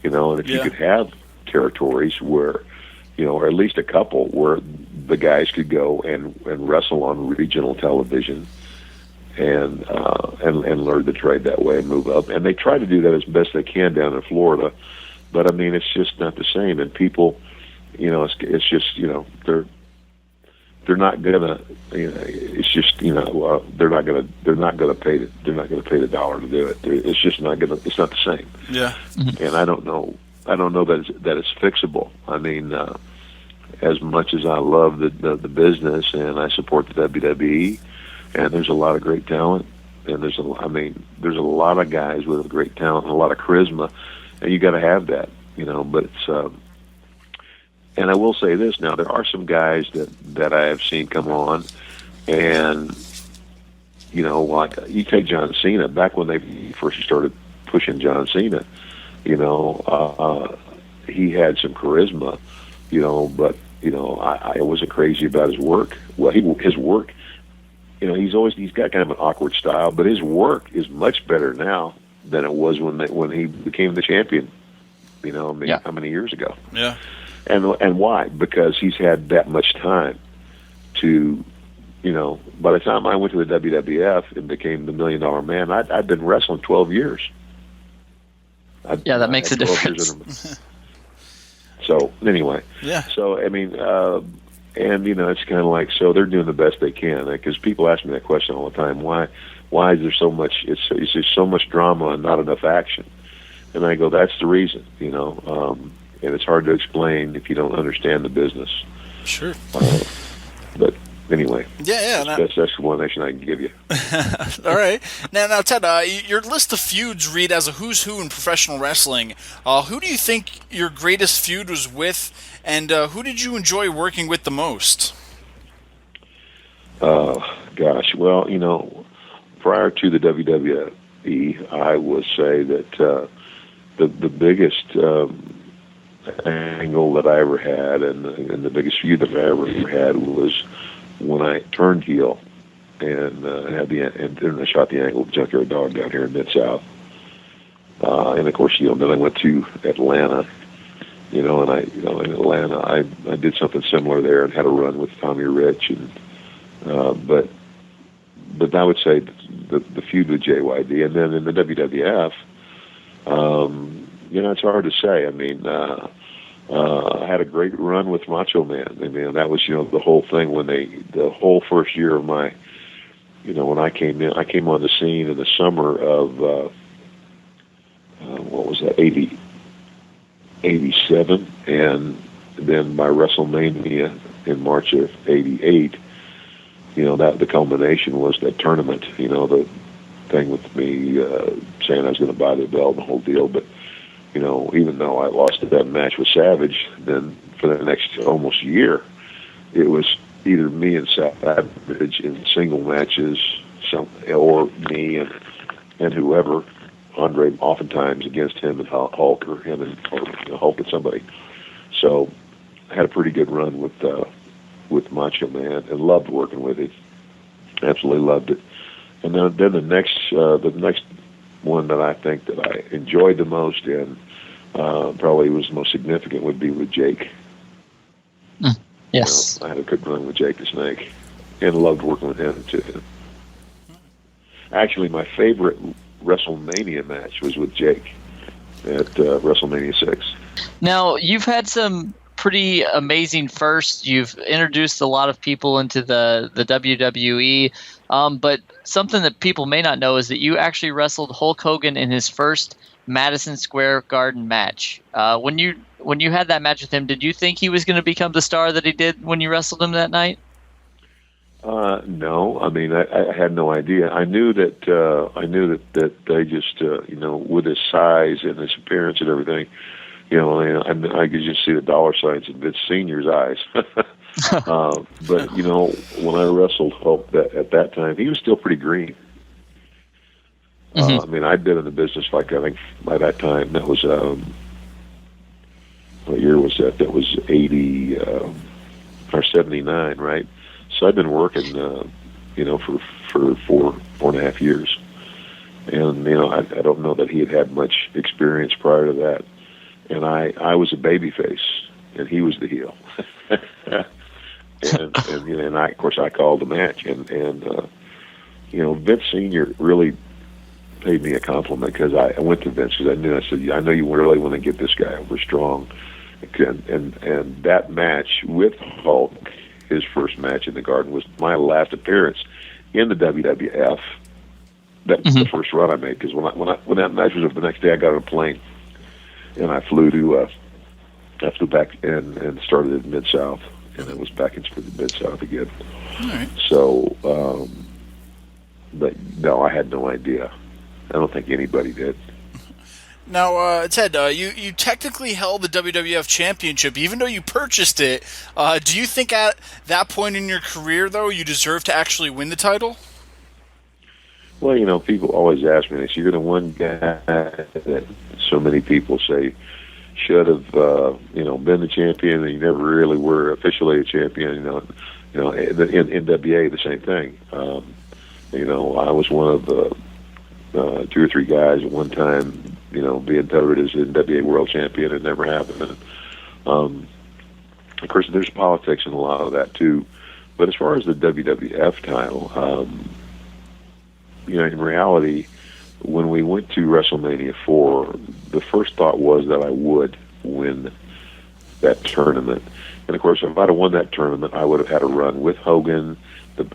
and if you could have territories where, or at least a couple where the guys could go and wrestle on regional television and learn the trade that way and move up. And they try to do that as best they can down in Florida, but I mean, it's just not the same. And people, it's just, they're not gonna, it's just, they're not gonna pay the dollar to do it. It's just not gonna. It's not the same. Yeah. And I don't know that it's fixable. I mean, as much as I love the business and I support the WWE, and there's a lot of great talent, and there's a lot of guys with great talent and a lot of charisma, and you got to have that, But it's. And I will say this now: there are some guys that I have seen come on, and like you take John Cena. Back when they first started pushing John Cena, he had some charisma, but I wasn't crazy about his work. Well, his work, he's got kind of an awkward style, but his work is much better now than it was when he became the champion. How many years ago? Yeah. And why? Because he's had that much time to, by the time I went to the WWF and became the $1 Million Man, I'd been wrestling 12 years. That makes a difference. So anyway, yeah. So I mean, and it's kind of like, so they're doing the best they can, because people ask me that question all the time. Why is there so much? It's just so much drama and not enough action. And I go, that's the reason, and it's hard to explain if you don't understand the business. Sure. But anyway, yeah, that's the best explanation I can give you. All right. Now, Ted, your list of feuds read as a who's who in professional wrestling. Who do you think your greatest feud was with, and who did you enjoy working with the most? Gosh, well, prior to the WWE, I would say that the biggest angle that I ever had, and the biggest feud that I ever had was when I turned heel and then I shot the angle with Junkyard Dog down here in Mid-South. And of course, then I went to Atlanta, and in Atlanta, I did something similar there and had a run with Tommy Rich, and but I would say the feud with JYD, and then in the WWF, it's hard to say. I mean, I had a great run with Macho Man. I mean, that was, the whole thing the whole first year of my, when I came in, I came on the scene in the summer of, what was that, 87, and then by WrestleMania in March of 88, that the culmination was that tournament, the thing with me saying I was going to buy the belt and the whole deal, but even though I lost that match with Savage, then for the next almost year, it was either me and Savage in single matches, or me and whoever, Andre oftentimes against him and Hulk, or him and Hulk and somebody. So I had a pretty good run with Macho Man and loved working with it. Absolutely loved it. And then the next the next one that I think that I enjoyed the most and probably was the most significant would be with Jake. Yes. I had a good run with Jake the Snake and loved working with him too. Actually, my favorite WrestleMania match was with Jake at WrestleMania 6. Now, you've had some pretty amazing firsts. You've introduced a lot of people into the WWE, but something that people may not know is that you actually wrestled Hulk Hogan in his first Madison Square Garden match. When you had that match with him, did you think he was going to become the star that he did when you wrestled him that night? No, I mean I had no idea. I knew that they just with his size and his appearance and everything, I could just see the dollar signs in Vince Senior's eyes. But when I wrestled Hulk at that time, he was still pretty green. I mean, I'd been in the business I think by that time that was what year was that? That was 80 or 79, right? So I'd been working, for 4.5 years, and I don't know that he had much experience prior to that, and I was a baby face, and he was the heel, and of course I called the match, and Vince Senior really paid me a compliment because I went to Vince because I said I know you really want to get this guy over strong, and that match with Hulk. His first match in the Garden was my last appearance in the WWF. That was the first run I made because when that match was up the next day, I got on a plane and I flew back and started in Mid-South, and then was back in Mid-South again. All right. So, but no, I had no idea. I don't think anybody did. Now, Ted, you technically held the WWF Championship, even though you purchased it. Do you think at that point in your career, though, you deserve to actually win the title? Well, people always ask me this. You're the one guy that so many people say should have, been the champion, and you never really were officially a champion. In NWA, the same thing. I was one of the 2 or 3 guys at one time, being touted as NWA World Champion. It never happened. And, of course, there's politics in a lot of that, too. But as far as the WWF title, in reality, when we went to WrestleMania 4, the first thought was that I would win that tournament. And, of course, if I'd have won that tournament, I would have had a run with Hogan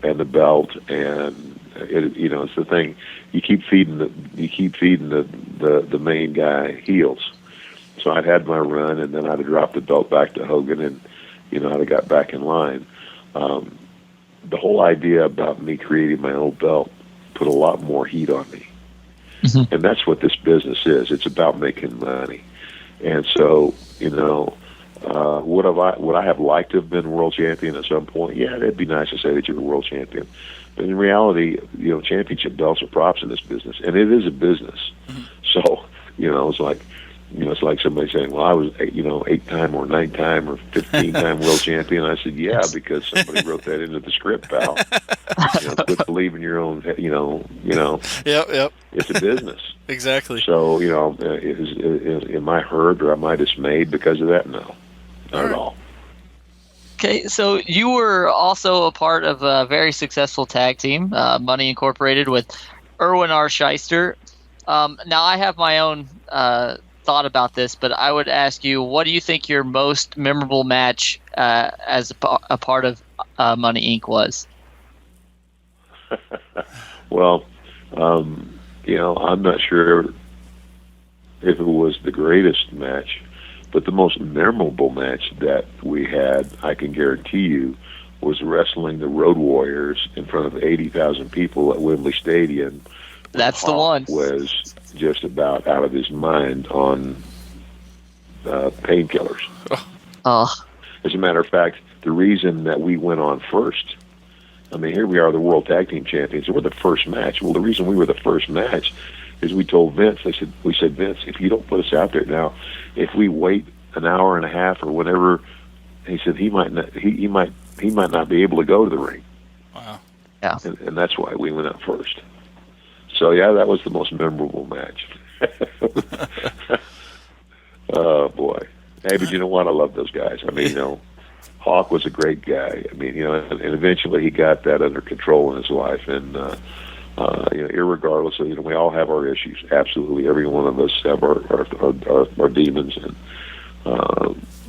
and the belt, and it's the thing. You keep feeding the main guy heels. So I'd had my run, and then I'd have dropped the belt back to Hogan, and I'd have got back in line. The whole idea about me creating my own belt put a lot more heat on me, and that's what this business is. It's about making money, and so would I have liked to have been world champion at some point? Yeah, it'd be nice to say that you're a world champion. But in reality, championship belts are props in this business, and it is a business. So, it's like somebody saying, "Well, I was, 8-time or 9-time or 15-time world champion." I said, "Yeah, because somebody wrote that into the script, pal. Quit believing your own, Yep. It's a business." Exactly. So, am I hurt or am I dismayed because of that? No, not at all. Okay, so you were also a part of a very successful tag team, Money Incorporated, with Erwin R. Shyster. Now, I have my own thought about this, but I would ask you, what do you think your most memorable match as a part of Money Inc. was? Well, I'm not sure if it was the greatest match, but the most memorable match that we had, I can guarantee you, was wrestling the Road Warriors in front of 80,000 people at Wembley Stadium. That's the one. Was just about out of his mind on painkillers. As a matter of fact, the reason that we went on first, I mean, here we are, the World Tag Team Champions, and we're the first match. Well, the reason we were the first match is we told Vince, we said, Vince, if you don't put us out there now, if we wait an hour and a half or whatever, he said he might not be able to go to the ring. Wow. Yeah. And that's why we went out first. So yeah, that was the most memorable match. Oh boy! Hey, but you know what? I love those guys. I mean, Hawk was a great guy. I mean, and eventually he got that under control in his life. And irregardless of, we all have our issues. Absolutely, every one of us have our demons. And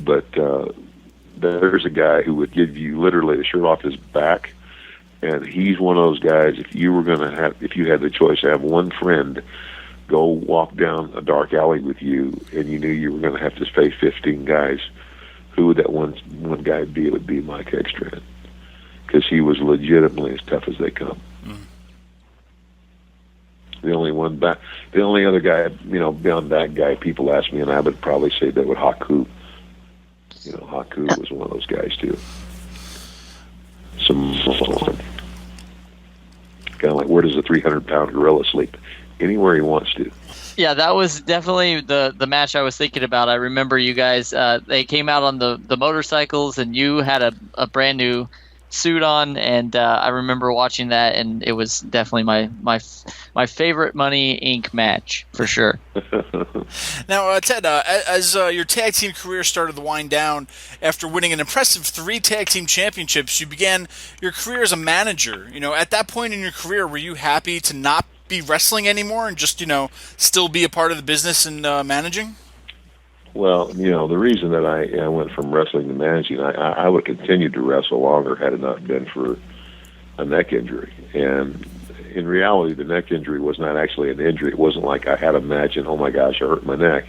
but there's a guy who would give you literally the shirt off his back. And he's one of those guys. If you had the choice to have one friend go walk down a dark alley with you, and you knew you were going to have to face 15 guys, who would that one guy be? It would be Mike Ekstrand, because he was legitimately as tough as they come. Mm. The only other guy, beyond that guy, people ask me, and I would probably say that would Haku. Haku was one of those guys too. Kind of like, where does a 300-pound gorilla sleep? Anywhere he wants to. Yeah, that was definitely the match I was thinking about. I remember you guys, they came out on the motorcycles, and you had a brand new suit on, and I remember watching that, and it was definitely my favorite Money Inc. match, for sure. Now, Ted, as your tag team career started to wind down, after winning an impressive 3 tag team championships, you began your career as a manager. At that point in your career, were you happy to not be wrestling anymore and just, still be a part of the business and managing? Well, the reason that I went from wrestling to managing, I would have continued to wrestle longer had it not been for a neck injury. And in reality, the neck injury was not actually an injury. It wasn't like I had a match and, oh my gosh, I hurt my neck.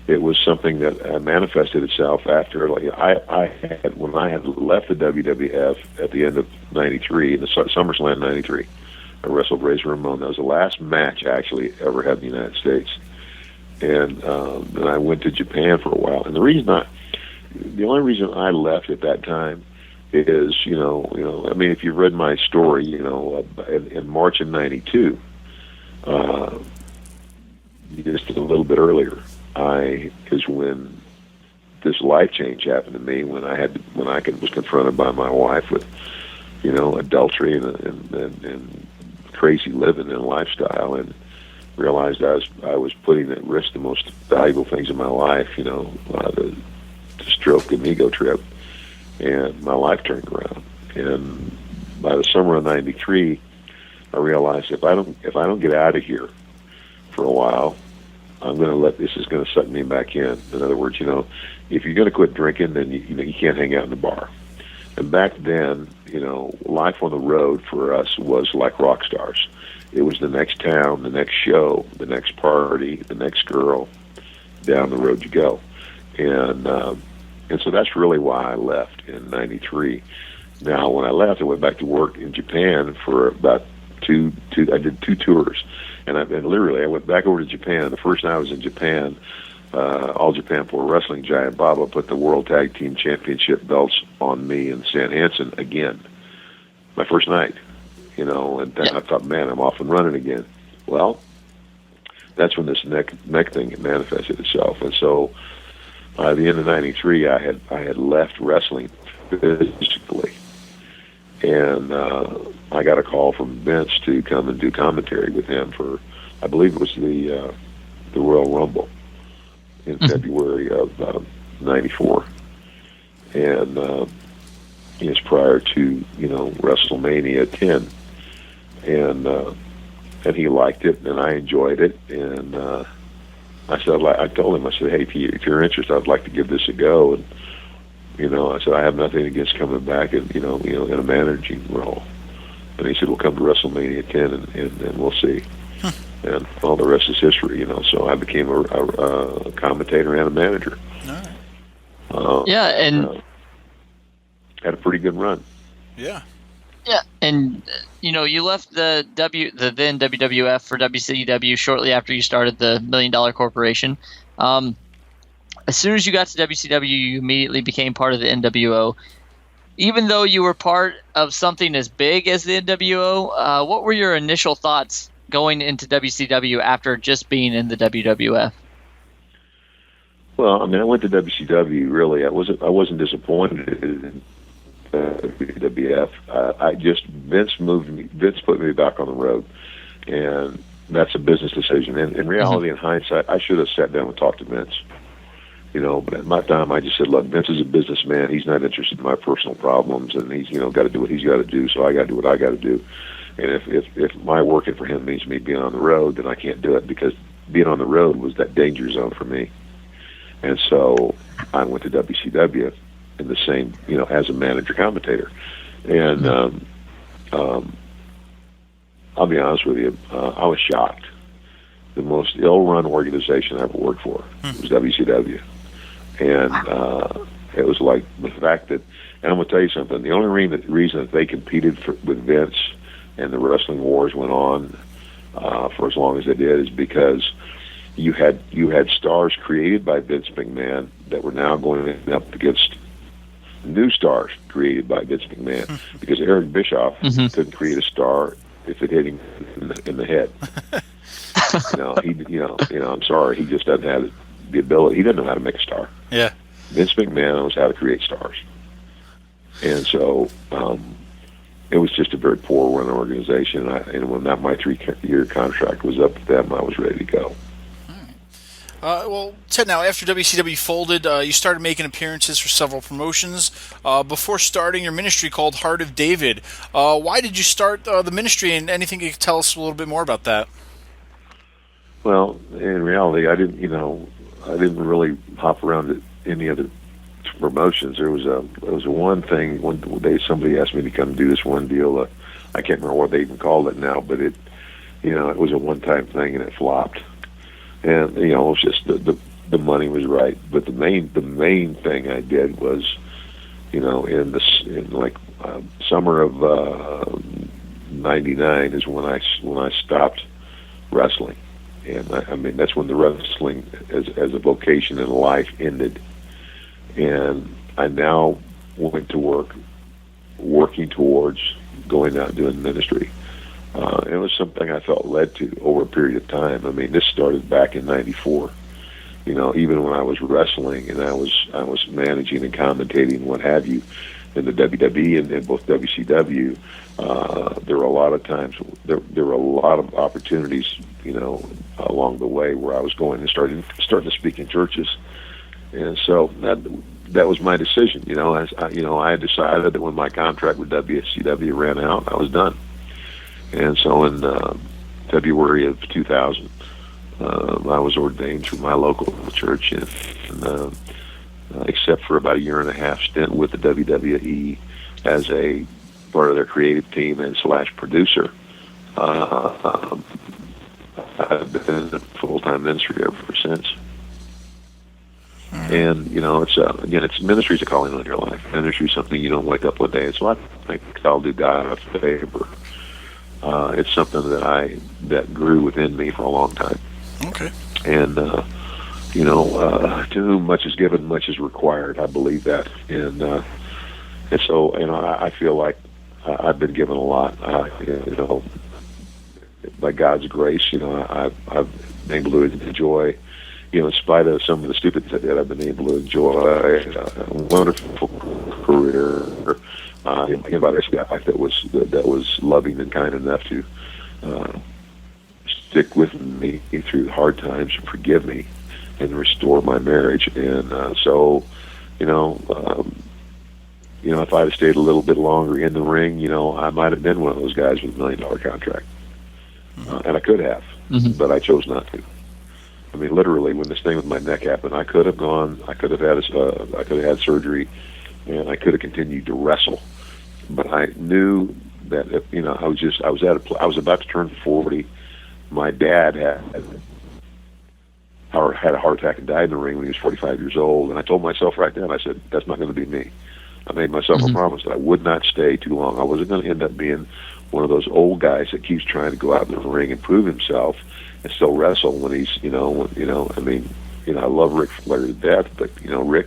It was something that manifested itself after. When I had left the WWF at the end of '93, in the SummerSlam '93, I wrestled Razor Ramon. That was the last match I actually ever had in the United States. And I went to Japan for a while. And the only reason I left at that time is, I mean, if you've read my story, in March of '92, just a little bit earlier, is when this life change happened to me. When I was confronted by my wife with, adultery and crazy living and lifestyle, and realized I was putting at risk the most valuable things in my life, the stroke and ego trip, and my life turned around. And by the summer of '93, I realized if I don't get out of here for a while, this is going to suck me back in. In other words, if you're going to quit drinking, then you can't hang out in the bar. And back then, life on the road for us was like rock stars. It was the next town, the next show, the next party, the next girl, down the road you go. And so that's really why I left in '93. Now, when I left, I went back to work in Japan for about I did 2 tours. And literally, I went back over to Japan. The first night I was in Japan, All Japan Pro Wrestling giant Baba put the World Tag Team Championship belts on me and Stan Hansen again. My first night. And then I thought, man, I'm off and running again. Well, that's when this neck thing manifested itself. And so, by the end of '93, I had left wrestling physically, and I got a call from Vince to come and do commentary with him for, I believe it was the Royal Rumble in February of '94, and it's prior to WrestleMania 10. And he liked it, and I enjoyed it, and I told him, I said, hey, if you're interested, I'd like to give this a go. And I said, I have nothing against coming back and in a managing role. And he said, well, come to WrestleMania 10, and we'll see. And all the rest is history. So I became a commentator and a manager. All right. And had a pretty good run. Yeah. Yeah, and you left the then WWF for WCW shortly after you started the $1 Million Corporation. As soon as you got to WCW, you immediately became part of the NWO. Even though you were part of something as big as the NWO, what were your initial thoughts going into WCW after just being in the WWF? Well, I mean, I went to WCW. Really, I wasn't disappointed in WWF. Vince put me back on the road. And that's a business decision. And in reality, in hindsight, I should have sat down and talked to Vince. But at my time, I just said, look, Vince is a businessman. He's not interested in my personal problems, and he's, got to do what he's got to do, so I got to do what I got to do. And if my working for him means me being on the road, then I can't do it, because being on the road was that danger zone for me. And so I went to WCW in the same, as a manager commentator. And I'll be honest with you, I was shocked. The most ill-run organization I ever worked for was WCW. And it was like the fact that, and I'm going to tell you something, the only reason that they competed with Vince and the wrestling wars went on for as long as they did is because you had stars created by Vince McMahon that were now going up against new stars created by Vince McMahon, because Eric Bischoff couldn't create a star if it hit him in the head. I'm sorry, he just doesn't have the ability. He doesn't know how to make a star. Yeah. Vince McMahon knows how to create stars. And so it was just a very poor run organization. And when my 3-year contract was up with them, I was ready to go. Well, Ted, now after WCW folded, you started making appearances for several promotions before starting your ministry called Heart of David. Why did you start the ministry, and anything you could tell us a little bit more about that? Well, in reality, I didn't really hop around to any other promotions. There was one thing. One day, somebody asked me to come do this one deal. I can't remember what they even called it now, but it was a one-time thing, and it flopped. And it was just the money was right. But the main thing I did was, in summer of '99 is when I stopped wrestling. And I mean, that's when the wrestling as a vocation in life ended. And I now went to work, working towards going out and doing ministry. It was something I felt led to over a period of time. I mean, this started back in '94. Even when I was wrestling and I was managing and commentating, what have you, in the WWE and in both WCW, there were a lot of times, there were a lot of opportunities, along the way where I was going and starting to speak in churches. And so that was my decision. I had decided that when my contract with WCW ran out, I was done. And so in February of 2000, I was ordained through my local church, and except for about a year and a half stint with the WWE as a part of their creative team and / producer, I've been in full-time ministry ever since. And it's ministry's a calling on your life. Ministry is something you don't wake up one day and so I think I'll do God a favor. It's something that grew within me for a long time. Okay. And to whom much is given, much is required. I believe that, and so I feel like I've been given a lot. By God's grace, I've been able to enjoy. In spite of some of the stupid that I've been able to enjoy a wonderful career. I've got a life that was loving and kind enough to stick with me through hard times and forgive me and restore my marriage. And so, if I'd have stayed a little bit longer in the ring, I might have been one of those guys with $1 million contract, and I could have, but I chose not to. I mean, literally, when this thing with my neck happened, I could have gone. I could have had surgery, and I could have continued to wrestle. But I knew that I was about to turn 40. My dad had a heart attack and died in the ring when he was 45 years old. And I told myself right then, I said, that's not going to be me. I made myself a promise that I would not stay too long. I wasn't going to end up being one of those old guys that keeps trying to go out in the ring and prove himself and still wrestle when he's, I love Ric Flair to death, but, Rick,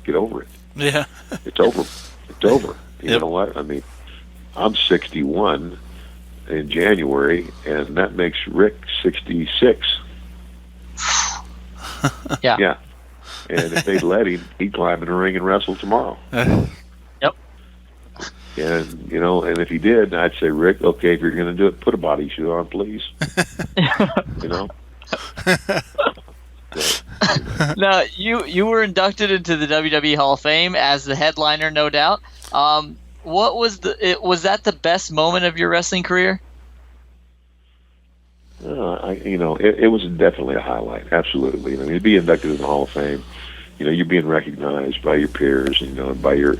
get over it. Yeah. It's over. It's over. You Yep. know what? I mean, I'm 61 in January, and that makes Rick 66. Yeah. Yeah. And if they'd let him, he'd climb in the ring and wrestle tomorrow. Yep. And, and if he did, I'd say, Rick, okay, if you're going to do it, put a bodysuit on, please. Now, you were inducted into the WWE Hall of Fame as the headliner, no doubt. What was that the best moment of your wrestling career? It was definitely a highlight. Absolutely. To be inducted in the Hall of Fame, you're being recognized by your peers, by your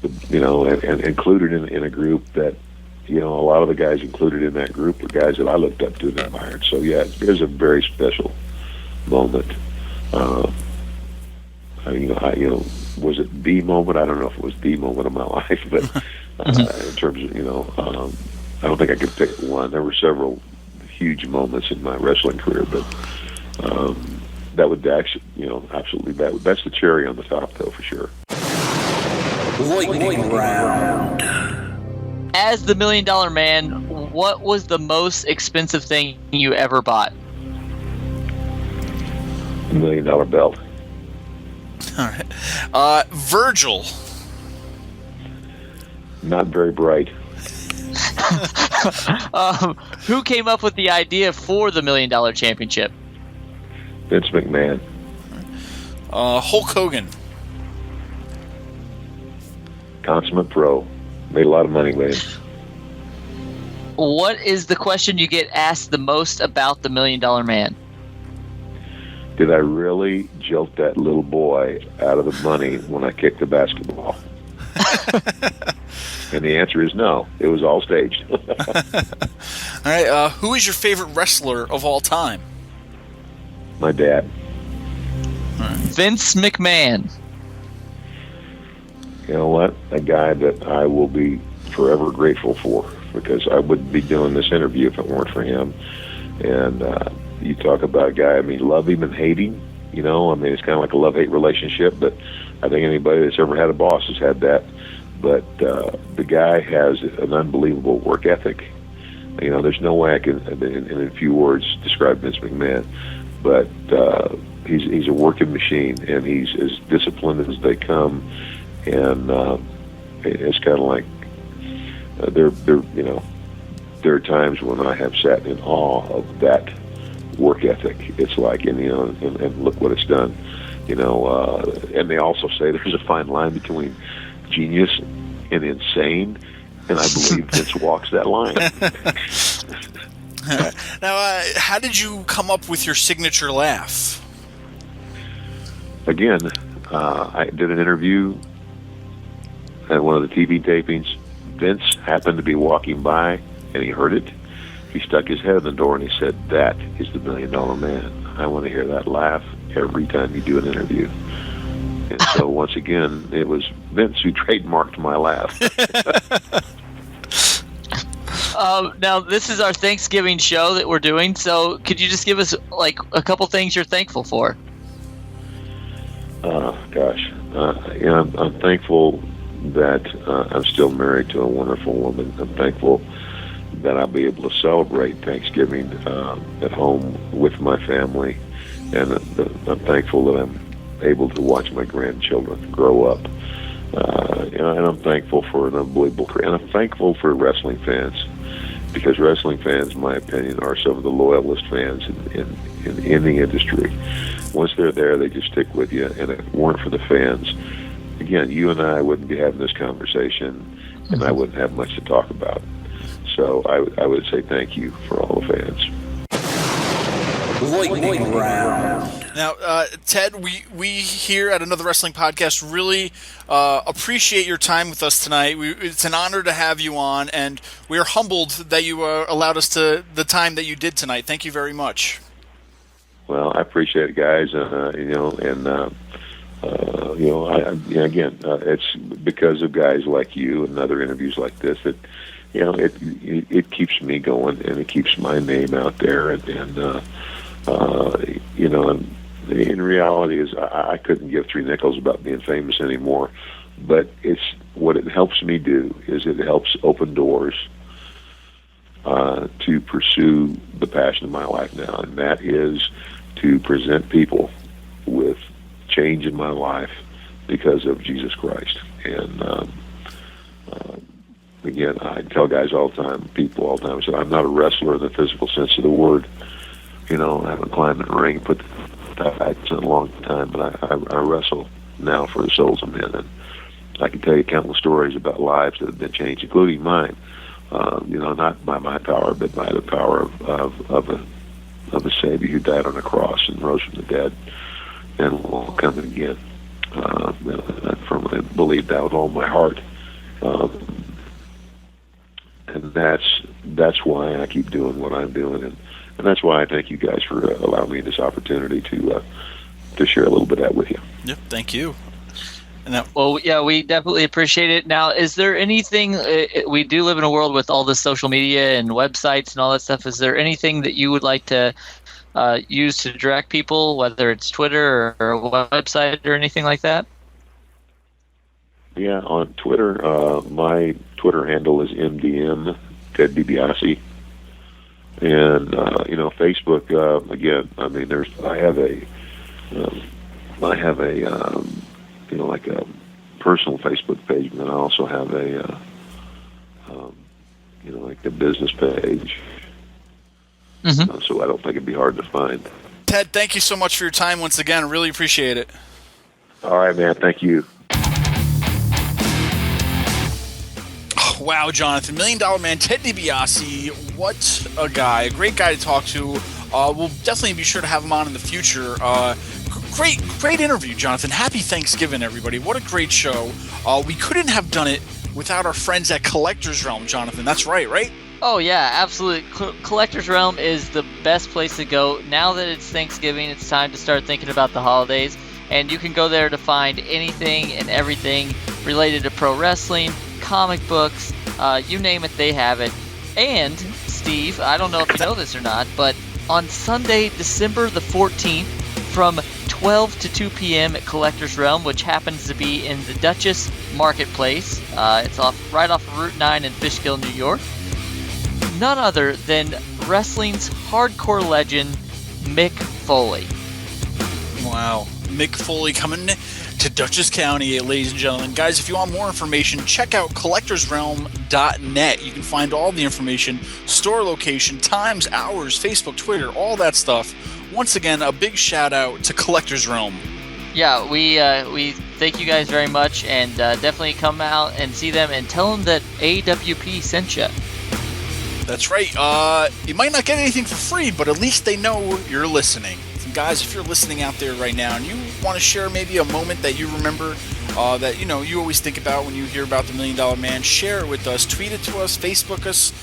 and included in a group that, a lot of the guys included in that group were guys that I looked up to and admired. So yeah, it was a very special moment. Was it the moment? I don't know if it was the moment of my life, but in terms of, I don't think I could pick one. There were several huge moments in my wrestling career, but that would actually, absolutely, that's the cherry on the top, though, for sure. Lightning round. As the $1 Million Man, what was the most expensive thing you ever bought? $1 million belt. All right. Virgil. Not very bright. Who came up with the idea for the $1 Million Championship? Vince McMahon. Hulk Hogan. Consummate pro. Made a lot of money with him. What is the question you get asked the most about the $1 Million Man? Did I really jolt that little boy out of the money when I kicked the basketball? And the answer is no. It was all staged. All right. Who is your favorite wrestler of all time? My dad. Vince McMahon. You know what? A guy that I will be forever grateful for, because I wouldn't be doing this interview if it weren't for him. And you talk about a guy, love him and hate him. It's kind of like a love-hate relationship, but I think anybody that's ever had a boss has had that. But the guy has an unbelievable work ethic. There's no way I can, in a few words, describe Vince McMahon. But he's a working machine, and he's as disciplined as they come. And it's kind of like there are times when I have sat in awe of that work ethic. It's like, and look what it's done. And they also say there's a fine line between genius and insane, and I believe Vince walks that line. Now, how did you come up with your signature laugh? Again, I did an interview at one of the TV tapings. Vince happened to be walking by, and he heard it. He stuck his head in the door, and he said, "That is the $1 Million Man. I want to hear that laugh every time you do an interview." And so, once again, it was Vince who trademarked my laugh. Now, this is our Thanksgiving show that we're doing, so could you just give us, a couple things you're thankful for? I'm thankful that I'm still married to a wonderful woman. I'm thankful that I'll be able to celebrate Thanksgiving at home with my family, and I'm thankful that I'm able to watch my grandchildren grow up. And I'm thankful for an unbelievable career. And I'm thankful for wrestling fans, because wrestling fans, in my opinion, are some of the loyalist fans in the industry. Once they're there, they just stick with you. And if it weren't for the fans, again, you and I wouldn't be having this conversation, and I wouldn't have much to talk about. So I would say thank you for all the fans. Lightning round. Now, Ted, we here at Another Wrestling Podcast really appreciate your time with us tonight. It's an honor to have you on, and we are humbled that you allowed us the time that you did tonight. Thank you very much. Well, I appreciate it, guys. It's because of guys like you and other interviews like this that it keeps me going, and it keeps my name out there, and in reality is I couldn't give three nickels about being famous anymore. But it's what it helps me do is it helps open doors to pursue the passion of my life now, and that is to present people with change in my life because of Jesus Christ. And again, I tell guys all the time, people all the time, I said, I'm not a wrestler in the physical sense of the word. I haven't climbed in the ring, put the tights in a long time, but I wrestle now for the souls of men. And I can tell you countless stories about lives that have been changed, including mine. Not by my power, but by the power of a Savior who died on the cross and rose from the dead and will come again. I firmly believe that with all my heart. And that's why I keep doing what I'm doing, and that's why I thank you guys for allowing me this opportunity to share a little bit of that with you. Yep, thank you. Well, yeah, we definitely appreciate it. Now, is there anything, we do live in a world with all this social media and websites and all that stuff, is there anything that you would like to use to direct people, whether it's Twitter or a website or anything like that? Yeah, on Twitter, my Twitter handle is MDM, Ted DiBiase. And, Facebook, again, I mean, I have a like a personal Facebook page, and then I also have a, like a business page. Mm-hmm. So I don't think it'd be hard to find. Ted, thank you so much for your time once again. Really appreciate it. All right, man. Thank you. Oh, wow, Jonathan. $1 Million Man, Ted DiBiase. What a guy. A great guy to talk to. We'll definitely be sure to have him on in the future. Great interview, Jonathan. Happy Thanksgiving, everybody. What a great show. We couldn't have done it without our friends at Collector's Realm, Jonathan. That's right? Oh, yeah, absolutely. Collector's Realm is the best place to go. Now that it's Thanksgiving, it's time to start thinking about the holidays. And you can go there to find anything and everything related to pro wrestling, comic books, you name it, they have it. And, Steve, I don't know if you know this or not, but on Sunday, December the 14th, from 12 to 2 p.m. at Collector's Realm, which happens to be in the Duchess Marketplace. It's right off of Route 9 in Fishkill, New York. None other than wrestling's hardcore legend, Mick Foley. Wow. Mick Foley coming to Dutchess County, ladies and gentlemen. Guys, if you want more information, check out collectorsrealm.net. You can find all the information, store location, times, hours, Facebook, Twitter, all that stuff. Once again, a big shout out to Collector's Realm. Yeah, we thank you guys very much, and definitely come out and see them and tell them that AWP sent you. That's right. You might not get anything for free, but at least they know you're listening. And guys, if you're listening out there right now and you want to share maybe a moment that you remember that you always think about when you hear about the $1 Million Man, share it with us, tweet it to us, Facebook us.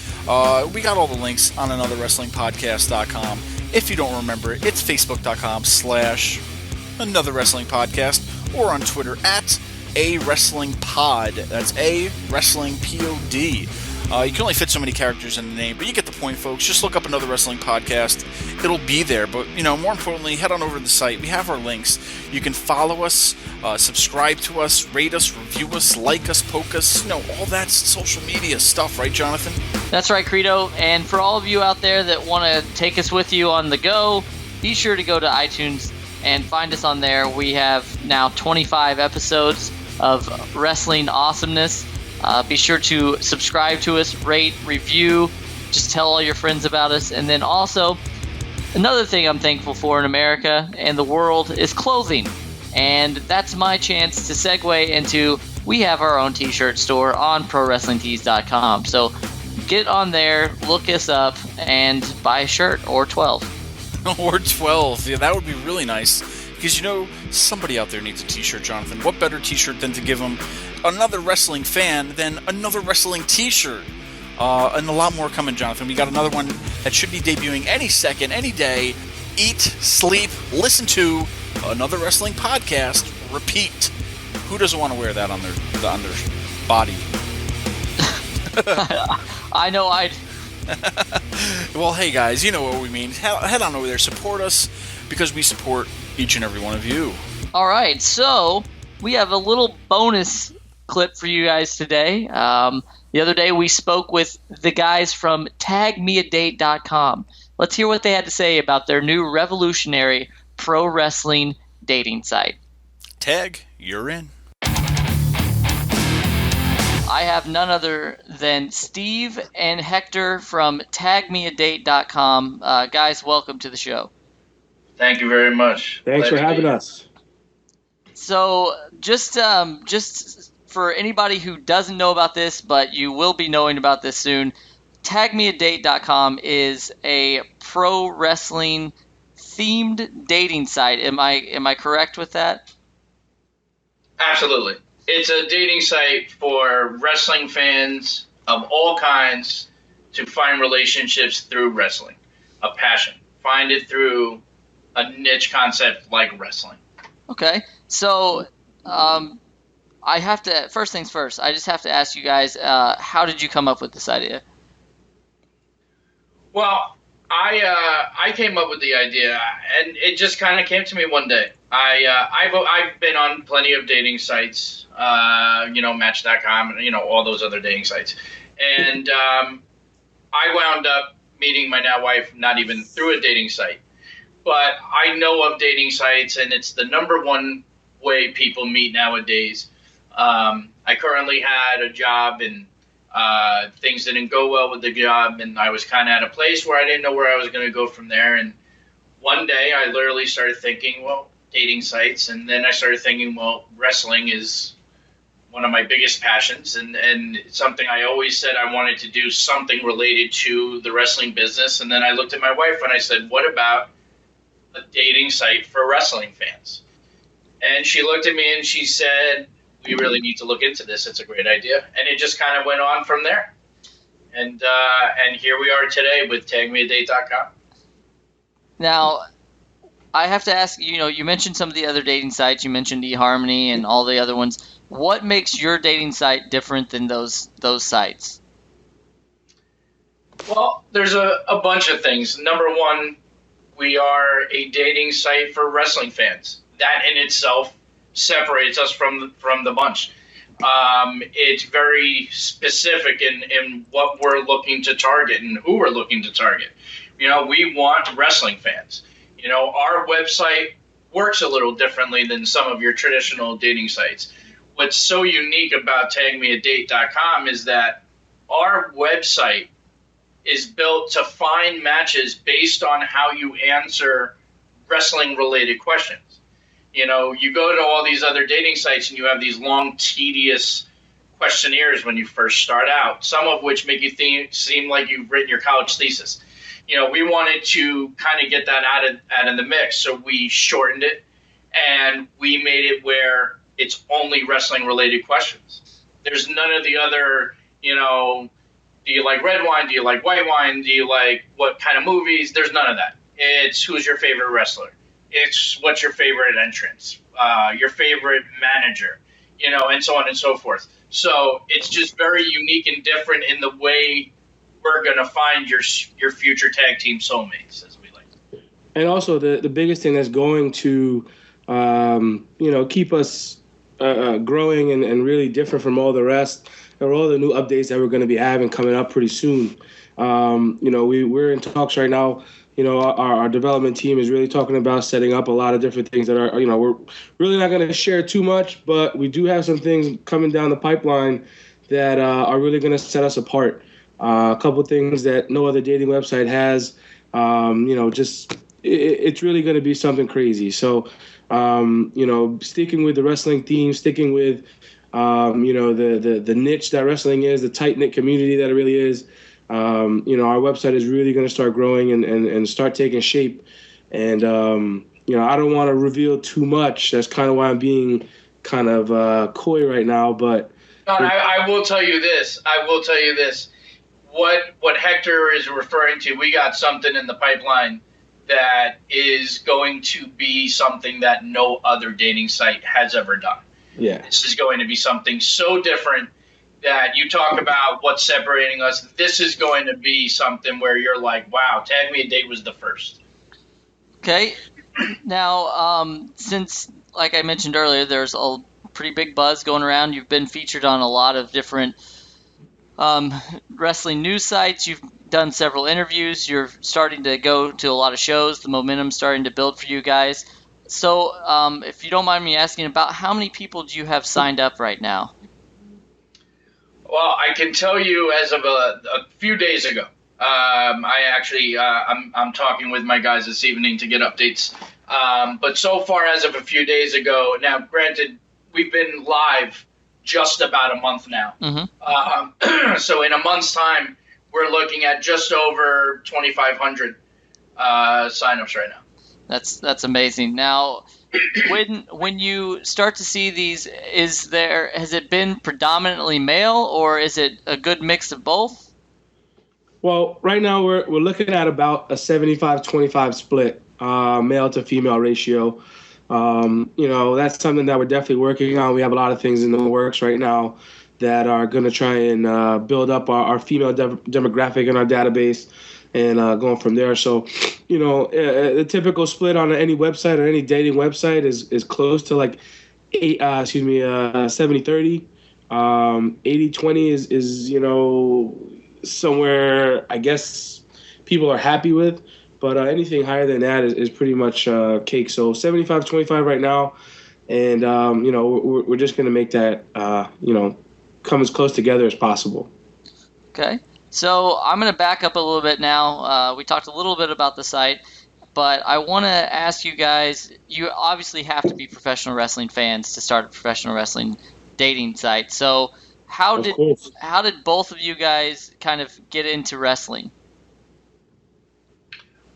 We got all the links on anotherwrestlingpodcast.com. If you don't remember it, it's facebook.com/anotherwrestlingpodcast or on Twitter @awrestlingpod. That's AWrestlingPod. You can only fit so many characters in the name, but you get the point, folks. Just look up Another Wrestling Podcast. It'll be there. But, more importantly, head on over to the site. We have our links. You can follow us, subscribe to us, rate us, review us, like us, poke us. All that social media stuff, right, Jonathan? That's right, Credo. And for all of you out there that want to take us with you on the go, be sure to go to iTunes and find us on there. We have now 25 episodes of wrestling awesomeness. Be sure to subscribe to us, rate, review, just tell all your friends about us. And then also, another thing I'm thankful for in America and the world is clothing. And that's my chance to segue into, we have our own t-shirt store on ProWrestlingTees.com. So get on there, look us up, and buy a shirt or 12. Or 12. Yeah, that would be really nice. Because, somebody out there needs a t-shirt, Jonathan. What better t-shirt than to give them another wrestling fan than another wrestling t-shirt? And a lot more coming, Jonathan. We got another one that should be debuting any second, any day. Eat, sleep, listen to Another Wrestling Podcast, repeat. Who doesn't want to wear that on their body? I know I'd. Well, hey guys, you know what we mean. Head on over there, support us, because we support each and every one of you. All right, so we have a little bonus clip for you guys today. The other day we spoke with the guys from tagmeadate.com. Let's hear what they had to say about their new revolutionary pro wrestling dating site. Tag, you're in. I have none other than Steve and Hector from tagmeadate.com. Guys, welcome to the show. Thank you very much. Thanks for having us. So just for anybody who doesn't know about this, but you will be knowing about this soon, tagmeadate.com is a pro wrestling themed dating site. Am I correct with that? Absolutely. It's a dating site for wrestling fans of all kinds to find relationships through wrestling, a passion. Find it through a niche concept like wrestling. Okay. So I have to, first things first, I just have to ask you guys, how did you come up with this idea? Well, I came up with the idea, and it just kind of came to me one day. I've been on plenty of dating sites, Match.com, and all those other dating sites, and I wound up meeting my now wife not even through a dating site, but I know of dating sites, and it's the number one way people meet nowadays. I currently had a job, and things didn't go well with the job, and I was kind of at a place where I didn't know where I was going to go from there. And one day I literally started thinking, well, dating sites, and then I started thinking, well, wrestling is one of my biggest passions, and it's something I always said I wanted to do something related to the wrestling business. And then I looked at my wife and I said, what about a dating site for wrestling fans? And she looked at me and she said, we really need to look into this. It's a great idea. And it just kind of went on from there. And here we are today with tagmeadate.com. Now, I have to ask, you mentioned some of the other dating sites. You mentioned eHarmony and all the other ones. What makes your dating site different than those sites? Well, there's a bunch of things. Number one, we are a dating site for wrestling fans. That in itself separates us from the bunch. It's very specific in what we're looking to target and who we're looking to target. We want wrestling fans. Our website works a little differently than some of your traditional dating sites. What's so unique about tagmeadate.com is that our website is built to find matches based on how you answer wrestling-related questions. You go to all these other dating sites and you have these long, tedious questionnaires when you first start out, some of which make you seem like you've written your college thesis. We wanted to kind of get that out of the mix, so we shortened it, and we made it where it's only wrestling-related questions. There's none of the other, do you like red wine? Do you like white wine? Do you like what kind of movies? There's none of that. It's who's your favorite wrestler. It's what's your favorite entrance, your favorite manager, and so on and so forth. So it's just very unique and different in the way we're going to find your future tag team soulmates, as we like. And also the biggest thing that's going to, keep us growing and really different from all the rest are all the new updates that we're going to be having coming up pretty soon. We're in talks right now. Our development team is really talking about setting up a lot of different things that are, we're really not going to share too much, but we do have some things coming down the pipeline that are really going to set us apart. A couple things that no other dating website has, it's really going to be something crazy. So, sticking with the wrestling theme, sticking with, the niche that wrestling is, the tight-knit community that it really is. Our website is really going to start growing and start taking shape. And, I don't want to reveal too much. That's kind of why I'm being kind of coy right now. But I will tell you this. What Hector is referring to, we got something in the pipeline that is going to be something that no other dating site has ever done. Yeah. This is going to be something so different that you talk about what's separating us. This is going to be something where you're like, wow, Tag Me a Date was the first. Okay. Now, since, like I mentioned earlier, there's a pretty big buzz going around. You've been featured on a lot of different wrestling news sites. You've done several interviews. You're starting to go to a lot of shows. The momentum's starting to build for you guys. So if you don't mind me asking, about how many people do you have signed up right now? Well, I can tell you as of a few days ago, I'm talking with my guys this evening to get updates. But so far as of a few days ago, now granted, we've been live just about a month now. Mm-hmm. So in a month's time, we're looking at just over 2,500 signups right now. That's amazing. Now, when you start to see these, has it been predominantly male, or is it a good mix of both? Well, right now we're looking at about a 75-25 split, male to female ratio. That's something that we're definitely working on. We have a lot of things in the works right now that are going to try and build up our female demographic in our database and going from there. So, the typical split on any website or any dating website is close to like 70-30. 80-20 is somewhere I guess people are happy with. But anything higher than that is pretty much cake. So 75-25 right now. And, we're just going to make that, come as close together as possible. Okay. So I'm going to back up a little bit now. We talked a little bit about the site, but I want to ask you guys, you obviously have to be professional wrestling fans to start a professional wrestling dating site. So how did both of you guys kind of get into wrestling?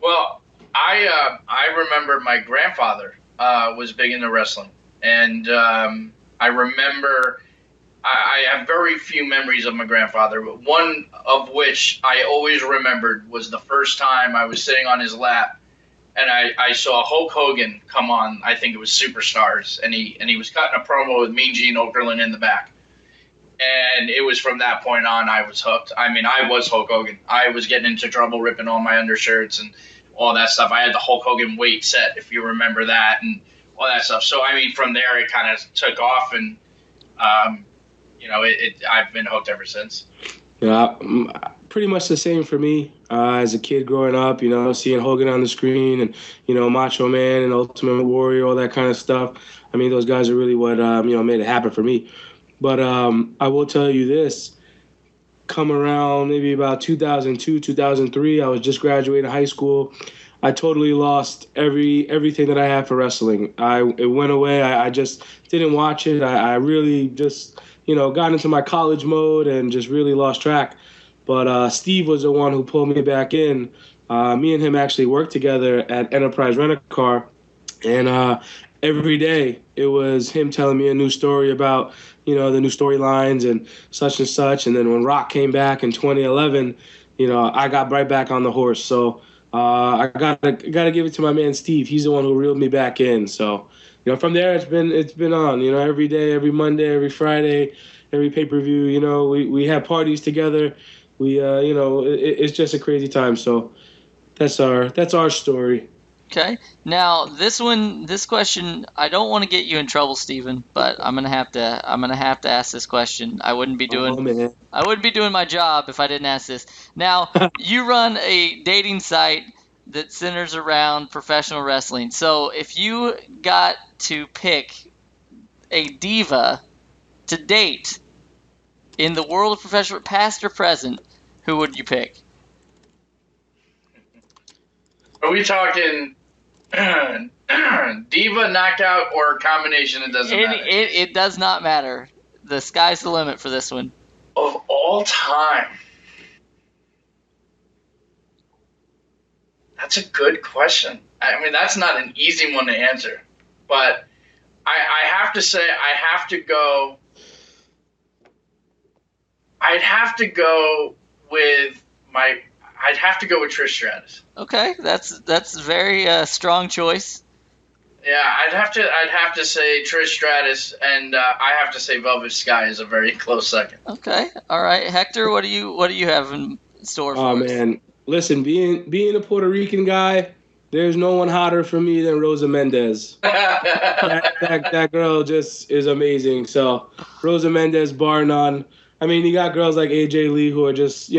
Well, I remember my grandfather was big into wrestling, and I remember I have very few memories of my grandfather, but one of which I always remembered was the first time I was sitting on his lap, and I saw Hulk Hogan come on. I think it was Superstars, and he was cutting a promo with Mean Gene Okerlund in the back. And it was from that point on I was hooked. I mean, I was Hulk Hogan. I was getting into trouble ripping all my undershirts and all that stuff. I had the Hulk Hogan weight set, if you remember that, and all that stuff. So, I mean, from there it kind of took off, and, I've been hooked ever since. Yeah, pretty much the same for me. As a kid growing up, seeing Hogan on the screen and, Macho Man and Ultimate Warrior, all that kind of stuff. I mean, those guys are really what, made it happen for me. But I will tell you this, come around maybe about 2002, 2003, I was just graduating high school. I totally lost everything that I had for wrestling. It went away. I just didn't watch it. I really just, got into my college mode and just really lost track. But Steve was the one who pulled me back in. Me and him actually worked together at Enterprise Rent-A-Car. And every day it was him telling me a new story about, the new storylines and such. And then when Rock came back in 2011, I got right back on the horse. So I gotta give it to my man Steve. He's the one who reeled me back in. So, from there it's been on. Every day, every Monday, every Friday, every pay-per-view. We have parties together. We it's just a crazy time. So that's our story. Okay. Now this question, I don't want to get you in trouble, Steven, but I'm gonna have to ask this question. I wouldn't be doing my job if I didn't ask this. Now, you run a dating site that centers around professional wrestling. So if you got to pick a diva to date in the world of professional, past or present, who would you pick? Are we talking diva, knockout, or combination? It doesn't matter. It does not matter. The sky's the limit for this one. Of all time. That's a good question. I mean, that's not an easy one to answer. But I have to say, I'd have to go with Trish Stratus. Okay, that's a very strong choice. Yeah, I'd have to say Trish Stratus, and I have to say Velvet Sky is a very close second. Okay, all right, Hector, what do you have in store for us? Oh man, listen, being a Puerto Rican guy, there's no one hotter for me than Rosa Mendez. that girl just is amazing. So Rosa Mendez, bar none. I mean, you got girls like AJ Lee who are just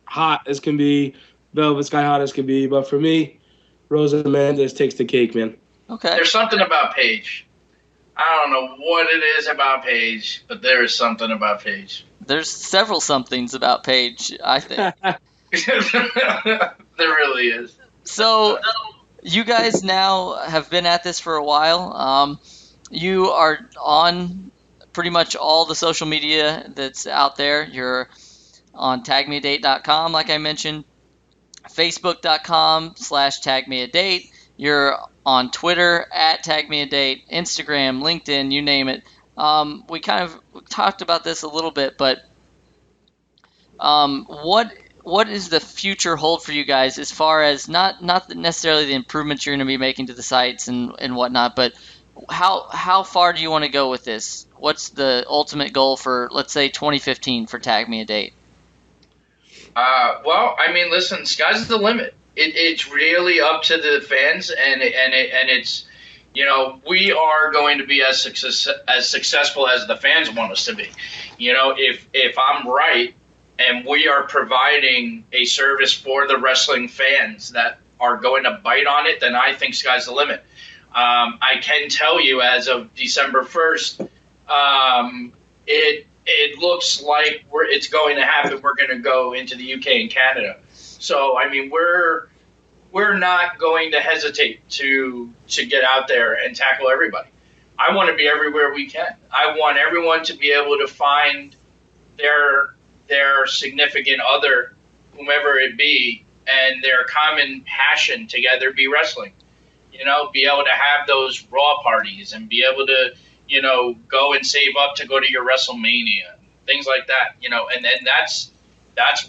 hot as can be, Velvet Sky hot as can be, but for me, Rosa Mendez takes the cake, man. Okay. There's something about Paige. I don't know what it is about Paige, but there is something about Paige. There's several somethings about Paige, I think. There really is. So you guys now have been at this for a while. You are on pretty much all the social media that's out there. You're on tagmeadate.com, like I mentioned, facebook.com/tagmeadate. You're on Twitter at tagmeadate, Instagram, LinkedIn, you name it. We kind of talked about this a little bit, but what is the future hold for you guys as far as not necessarily the improvements you're going to be making to the sites and whatnot, but how far do you want to go with this? What's the ultimate goal for, let's say, 2015 for Tag Me a Date? Well, I mean, listen, sky's the limit. It's really up to the fans, and it's, you know, we are going to be as successful as the fans want us to be. You know, if I'm right, and we are providing a service for the wrestling fans that are going to bite on it, then I think sky's the limit. I can tell you, as of December 1st, it looks like it's going to happen. We're going to go into the UK and Canada. So, I mean, we're not going to hesitate to get out there and tackle everybody. I want to be everywhere we can. I want everyone to be able to find their significant other, whomever it be, and their common passion together be wrestling. You know, be able to have those Raw parties and be able to, you know, go and save up to go to your WrestleMania, things like that. You know, and that's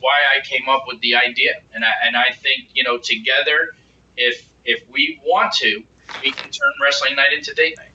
why I came up with the idea. And I think, you know, together, if we want to, we can turn wrestling night into date night.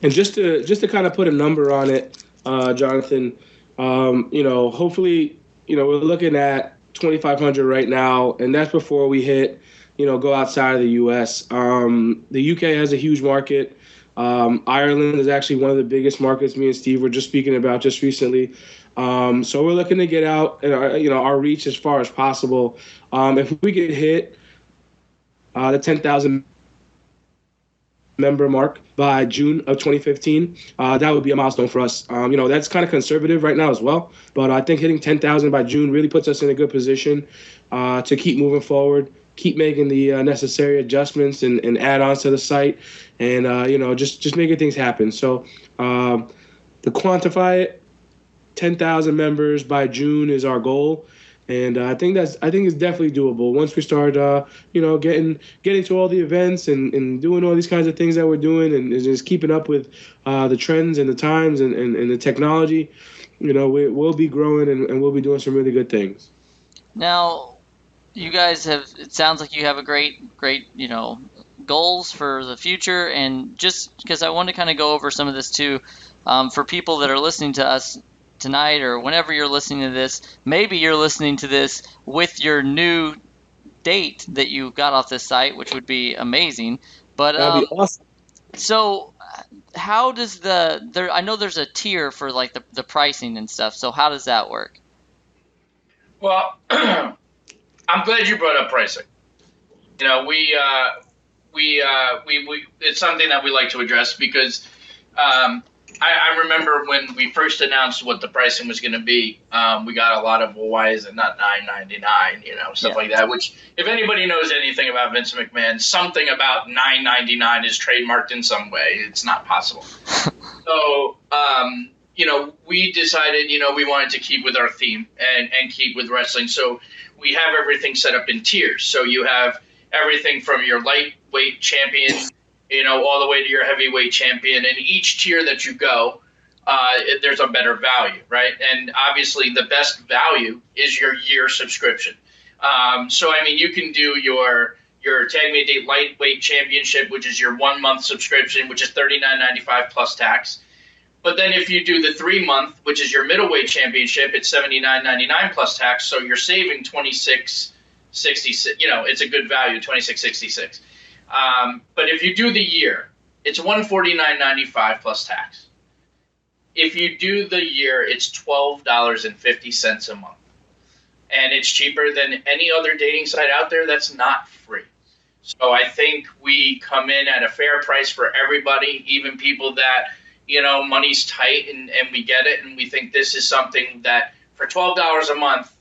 And just to kind of put a number on it, Jonathan, you know, hopefully, you know, we're looking at 2,500 right now, and that's before we hit, you know, go outside of the U.S. The UK has a huge market. Ireland is actually one of the biggest markets me and Steve were just speaking about just recently. So we're looking to get out, you know, our reach as far as possible. If we could hit the 10,000 member mark by June of 2015, that would be a milestone for us. You know, that's kind of conservative right now as well, but I think hitting 10,000 by June really puts us in a good position to keep moving forward, keep making the necessary adjustments and add-ons to the site, and you know, just making things happen. So to quantify it, 10,000 members by June is our goal. And I think it's definitely doable once we start, you know, getting to all the events and doing all these kinds of things that we're doing and just keeping up with the trends and the times and the technology. You know, we'll be growing and we'll be doing some really good things. Now, you guys it sounds like you have a great, you know, goals for the future. And just because I want to kind of go over some of this too, for people that are listening to us tonight or whenever you're listening to this, maybe you're listening to this with your new date that you got off this site, which would be amazing. But that'd be awesome. So how does I know there's a tier for like the pricing and stuff. So how does that work? Well, I'm glad you brought up pricing. You know, we it's something that we like to address because I remember when we first announced what the pricing was going to be, we got a lot of, well, why is it not $9.99, you know, stuff like that, which if anybody knows anything about Vince McMahon, something about $9.99 is trademarked in some way. It's not possible. So, you know, we decided, you know, we wanted to keep with our theme and keep with wrestling. So we have everything set up in tiers. So you have everything from your lightweight champion, you know, all the way to your heavyweight champion. And each tier that you go, there's a better value, right? And obviously the best value is your year subscription. So, I mean, you can do your Tag Me a Date Lightweight Championship, which is your 1 month subscription, which is $39.95 plus tax. But then if you do the 3 month, which is your Middleweight Championship, it's $79.99 plus tax. So you're saving $26.66. You know, it's a good value, $26.66. But if you do the year, it's $149.95 plus tax. If you do the year, it's $12.50 a month. And it's cheaper than any other dating site out there that's not free. So I think we come in at a fair price for everybody, even people that, money's tight and we get it, and we think this is something that for $12 a month,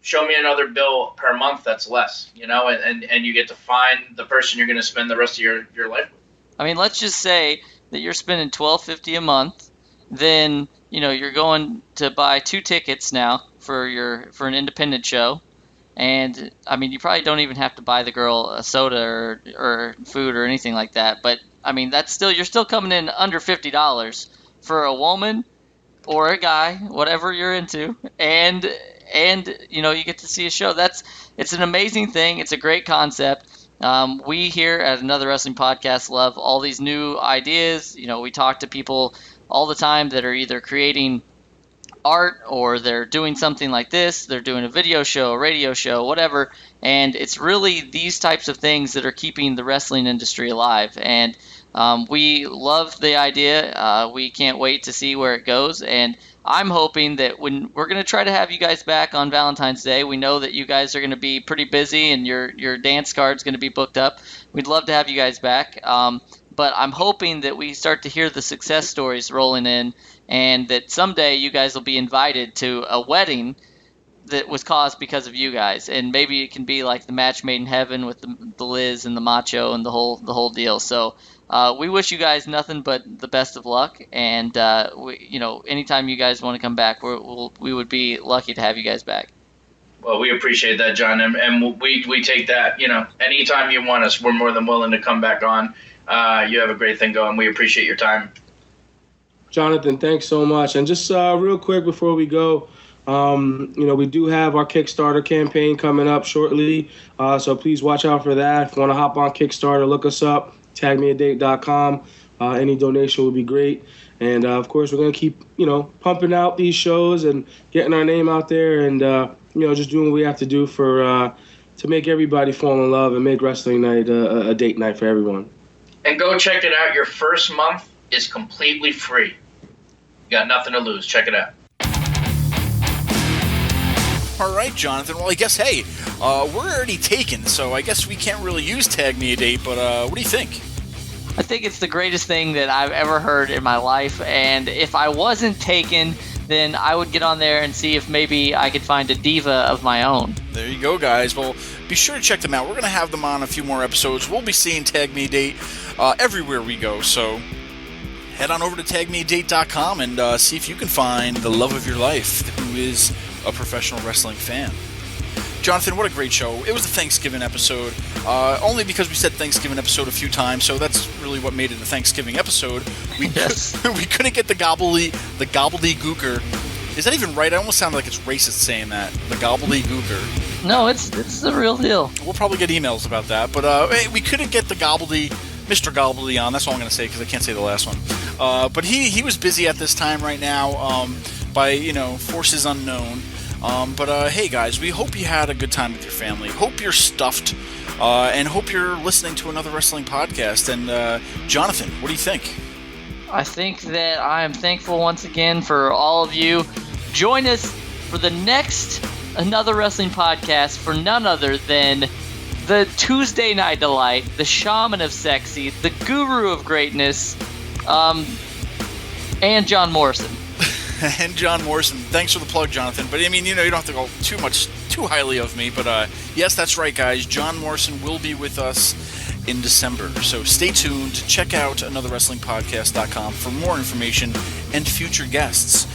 show me another bill per month that's less, and you get to find the person you're going to spend the rest of your life with. I mean, let's just say that you're spending $12.50 a month, then you're going to buy 2 tickets now for an independent show, and I mean, you probably don't even have to buy the girl a soda or food or anything like that. But I mean, you're still coming in under $50 for a woman or a guy, whatever you're into, and you get to see a show. It's an amazing thing. It's a great concept. We here at Another Wrestling Podcast love all these new ideas. We talk to people all the time that are either creating art or they're doing something like this. They're doing a video show, a radio show, whatever. And it's really these types of things that are keeping the wrestling industry alive. And we love the idea. We can't wait to see where it goes. And I'm hoping that when we're going to try to have you guys back on Valentine's Day, we know that you guys are going to be pretty busy and your dance card's going to be booked up. We'd love to have you guys back. But I'm hoping that we start to hear the success stories rolling in, and that someday you guys will be invited to a wedding that was caused because of you guys. And maybe it can be like the match made in heaven with the Liz and the Macho and the whole deal. So we wish you guys nothing but the best of luck. And anytime you guys want to come back, we would be lucky to have you guys back. Well, we appreciate that, John, and we take that. Anytime you want us, we're more than willing to come back on. You have a great thing going. We appreciate your time. Jonathan, thanks so much. And just real quick before we go, we do have our Kickstarter campaign coming up shortly, so please watch out for that. If you want to hop on Kickstarter, look us up, tagmeadate.com. Any donation would be great. And, of course, we're going to keep, pumping out these shows and getting our name out there and, just doing what we have to do to make everybody fall in love and make wrestling night a date night for everyone. And go check it out. Your first month is completely free. You got nothing to lose. Check it out. All right, Jonathan. Well, I guess, hey, we're already taken, so I guess we can't really use Tag Me a Date, but what do you think? I think it's the greatest thing that I've ever heard in my life, and if I wasn't taken, then I would get on there and see if maybe I could find a diva of my own. There you go, guys. Well, be sure to check them out. We're going to have them on a few more episodes. We'll be seeing Tag Me a Date everywhere we go, so head on over to tagmeadate.com and see if you can find the love of your life who is a professional wrestling fan. Jonathan, what a great show. It was a Thanksgiving episode, only because we said Thanksgiving episode a few times, so that's really what made it a Thanksgiving episode. We couldn't get the gobbledygooker. Is that even right? I almost sound like it's racist saying that. The gobbledygooker. No, it's the real deal. We'll probably get emails about that, but we couldn't get the Mr. Gobbledy on. That's all I'm going to say because I can't say the last one. But he was busy at this time right now by, forces unknown. But hey, guys, we hope you had a good time with your family. Hope you're stuffed, and hope you're listening to Another Wrestling Podcast. And Jonathan, what do you think? I think that I am thankful once again for all of you. Join us for the next Another Wrestling Podcast for none other than the Tuesday Night Delight, the Shaman of Sexy, the Guru of Greatness, and John Morrison. And John Morrison. Thanks for the plug, Jonathan. But, I mean, you don't have to go too highly of me. But, yes, that's right, guys. John Morrison will be with us in December. So stay tuned. Check out anotherwrestlingpodcast.com for more information and future guests.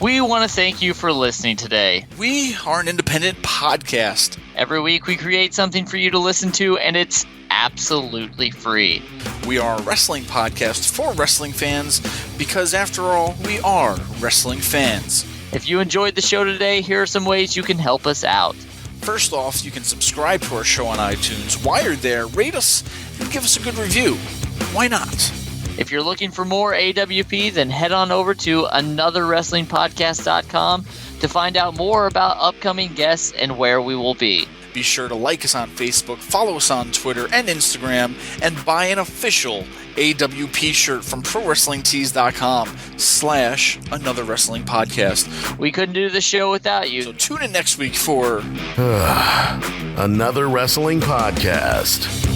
We want to thank you for listening today. We are an independent podcast. Every week we create something for you to listen to, and it's absolutely free. We are a wrestling podcast for wrestling fans because, after all, we are wrestling fans. If you enjoyed the show today, here are some ways you can help us out. First off, you can subscribe to our show on iTunes. While you're there, rate us and give us a good review. Why not? If you're looking for more AWP, then head on over to anotherwrestlingpodcast.com to find out more about upcoming guests and where we will be. Be sure to like us on Facebook, follow us on Twitter and Instagram, and buy an official AWP shirt from ProWrestlingTees.com/Another Wrestling Podcast. We couldn't do the show without you. So tune in next week for Another Wrestling Podcast.